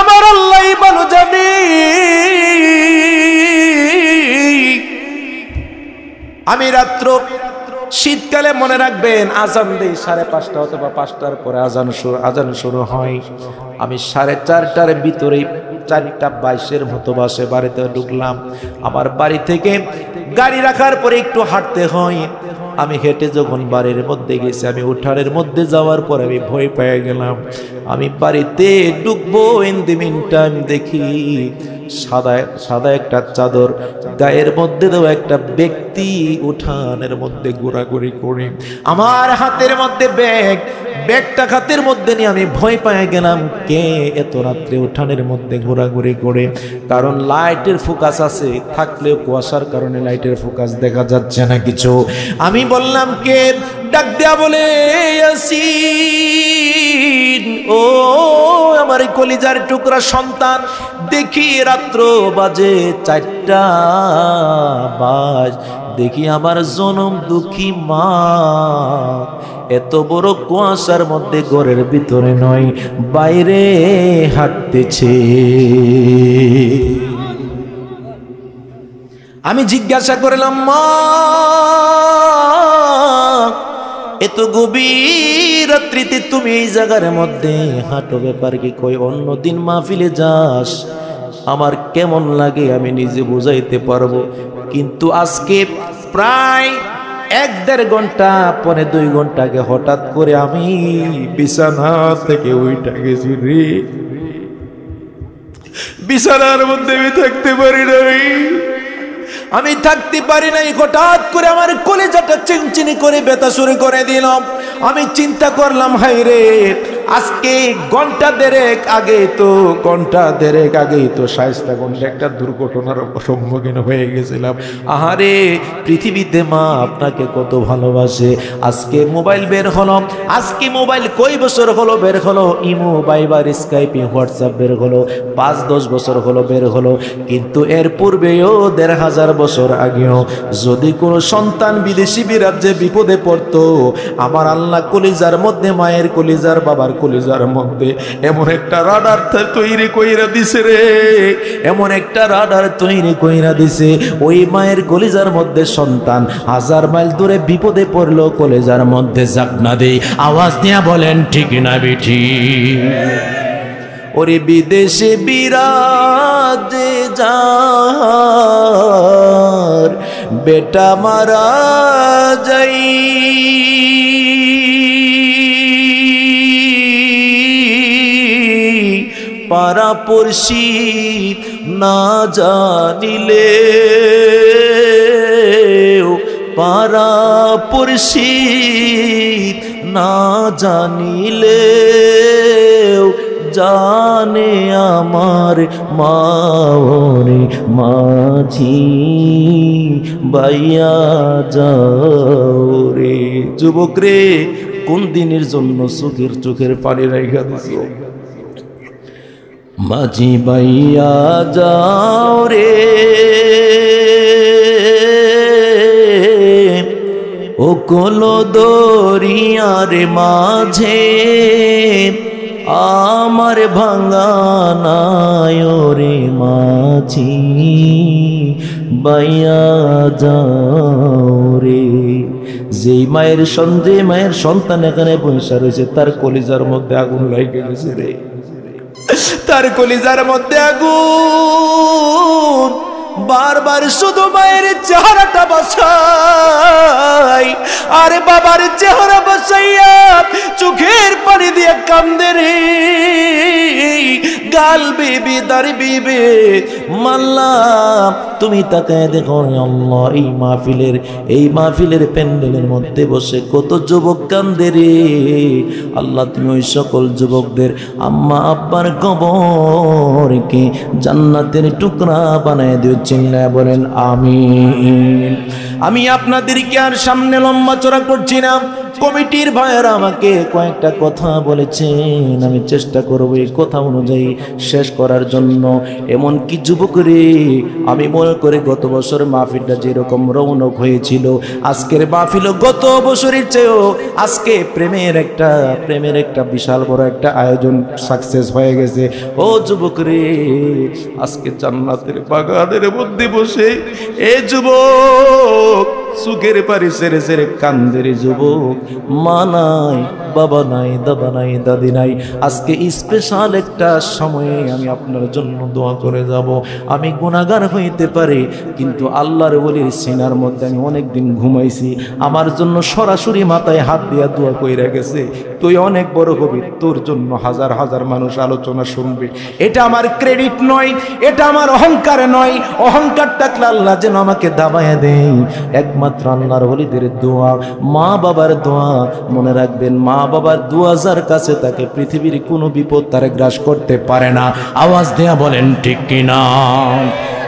আমার আল্লাহ ভালো জানে। আমি রাত্র শীতকালে মনে রাখবেন আজান দেই 5:30 অথবা 5টার পরে আজান শুরু হয়। আমি 4:30টার ভিতরেই 4:22 মতো বাসে বাড়িতে ঢুকলাম। আমার বাড়ি থেকে গাড়ি রাখার পরে একটু হাঁটতে হয়। আমি হেঁটে যখন বাড়ির মধ্যে গেছি, আমি উঠানের মধ্যে যাওয়ার পর আমি ভয় পেয়ে গেলাম। আমি বাড়িতে ঢুকবো, ইন দি মিন টাইম দেখি সাদা একটা চাদর গায়ের মধ্যে দেওয়া একটা ব্যক্তি উঠানের মধ্যে ঘোরাঘুরি করে, আমার হাতের মধ্যে ব্যাগটা হাতের মধ্যে নিয়ে আমি ভয় পেয়ে গেলাম, কে এত রাত্রে উঠানের মধ্যে ঘোরাঘুরি করে? কারণ লাইটের ফোকাস আছে, থাকলেও কুয়াশার কারণে লাইটের ফোকাস দেখা যাচ্ছে না কিছু। আমি বললাম, কে? ডাক দেয়া বলে, ইয়াসিন, ও আমার কলিজার টুকরা সন্তান। দেখি রাত্র বাজে 4টা বাজ, দেখি আমার জনম দুঃখী মা এত বড় কুয়াশার মধ্যে ঘরের ভিতরে নয়, বাইরে হাঁটতেছে। আমি জিজ্ঞাসা করলাম, মা এত গভীর রাত্রিতে তুমি এই জায়গার মধ্যে হাঁটো, ব্যাপার কি? কই অন্যদিন মাহফিলে যাস, আমার কেমন লাগে আমি নিজে বুঝাইতে পারবো, কিন্তু আজকে প্রায় 1-1.5 ঘন্টা পরে 2 ঘন্টা আগে হঠাৎ করে আমি বিছানা থেকে উঠে গেছি রে। বিছানার মধ্যে আমি থাকতে পারি নাই, আমি থাকতে পারি নাই। হঠাৎ করে আমার কলিজাটা চিনচিনি করে ব্যথা শুরু করে দিলাম। আমি চিন্তা করলাম, হায় রে, আজকে ঘন্টা দেড়েক আগেই তো শায়েস্তাগঞ্জে একটা দুর্ঘটনার সম্মুখীন হয়ে গেছিলাম। আহারে, পৃথিবীতে মা আপনাকে কত ভালোবাসে। আজকে মোবাইল বের হলো, আজকে মোবাইল কই বছর হলো বের হলো, ইমো, ভাইবার, স্কাইপে, হোয়াটসঅ্যাপ বের হলো, 5-10 বছর হলো বের হলো, কিন্তু এর পূর্বেও 1500 বছর আগেও যদি কোনো সন্তান বিদেশি বিরাজ্যে বিপদে পড়তো, আমার আল্লাহ কলিজার মধ্যে, মায়ের কলিজার, বাবার কলিজার মধ্যে এমন একটা রাডার তৈরি কইরা দিছে রে, এমন একটা রাডার তৈরি কইরা দিছে, ওই মায়ের কলিজার মধ্যে সন্তান 1000 মাইল দূরে বিপদে পড়লো, কলিজার মধ্যে জাগনা দেই। আওয়াজ দিয়া বলেন ঠিক না বেঠি? ওরে বিদেশে বিরাজে যার বেটা মারা যাই, পাড়াপড়শি না জানিলে, পাড়াপড়শি না জানিলে জানে আমার মাওরে মাঝি বাইয়া যাও রে। যুবক রে, কোন দিনের জন্য চোখের পানি রাইখা দিছ? মাঝি বাইয়া যাও রে, ও কোলো দরিয়ার মাঝে আমার ভাঙা নাই রে মাঝি বাইয়া যাও রে। যেই মায়ের সন্তান এখানে বসে রয়েছে, তার কলিজার মধ্যে আগুন লাগে গেছে রে, তার কলিজার মধ্যে আগুন। বারবার শুধু মায়ের চেহারাটা বসাই আর বাবার চেহারা বসাইয়া চোখের পানি দিয়ে কান্দে রে। কালবি বিদারবি বে মাল্লা তুমি তাকায় দেখো আল্লাহ এই মাহফিলের প্যান্ডেলের মধ্যে বসে কত যুবক কান্দে রে আল্লাহ তুমি ওই সকল যুবকদের আম্মা আব্বার কবরকে জান্নাতের টুকরা বানায় দিও চিল্লায় বলেন আমিন। আমি আপনাদেরকে আর সামনে লম্বা চড়া করছি না, কমিটির ভাইয়েরা আমাকে কয়েকটা কথা বলেছেন, আমি চেষ্টা করব এই কথা অনুযায়ী শেষ করার জন্য। এমন কি যুবক রে, আমি মনে করে গত বছর মাহফিলটা যেরকম রৌনক হয়েছিল, আজকের মাহফিল গত বছরের চেয়েও আজকে প্রেমের একটা বিশাল বড় একটা আয়োজন সাকসেস হয়ে গেছে। ও যুবক রে, আজকে জান্নাতের বাগানের মধ্যে বসে এ যুবক সুখের পারি সেরে সেরে কান্দের যুবক, মা নাই, বাবা নাই, দাদা নাই, দাদি নাই। আজকে স্পেশাল একটা সময়ে আমি আপনার জন্য দোয়া করে যাব। আমি গুনাহগার হইতে পারি, কিন্তু আল্লাহর ওলির সিনার মধ্যে আমি অনেকদিন ঘুমাইছি, আমার জন্য সরাসরি মাথায় হাত দিয়া দোয়া কইরা গেছে, তুই অনেক বড় হবি, তোর জন্য হাজার হাজার মানুষ আলোচনা শুনবে। এটা আমার ক্রেডিট নয়, এটা আমার অহংকার নয়। অহংকার থাকলে আল্লাহ যেন আমাকে দাবায় দেয়। একমাত্র আল্লাহর ওলিদের দোয়া, মা বাবার দোয়া। মনে রাখবেন, মা বাবার দোয়া যার কাছে তাকে পৃথিবীর কোনো বিপদ তারে গ্রাস করতে পারে না। আওয়াজ দেয়া বলেন ঠিক কিনা?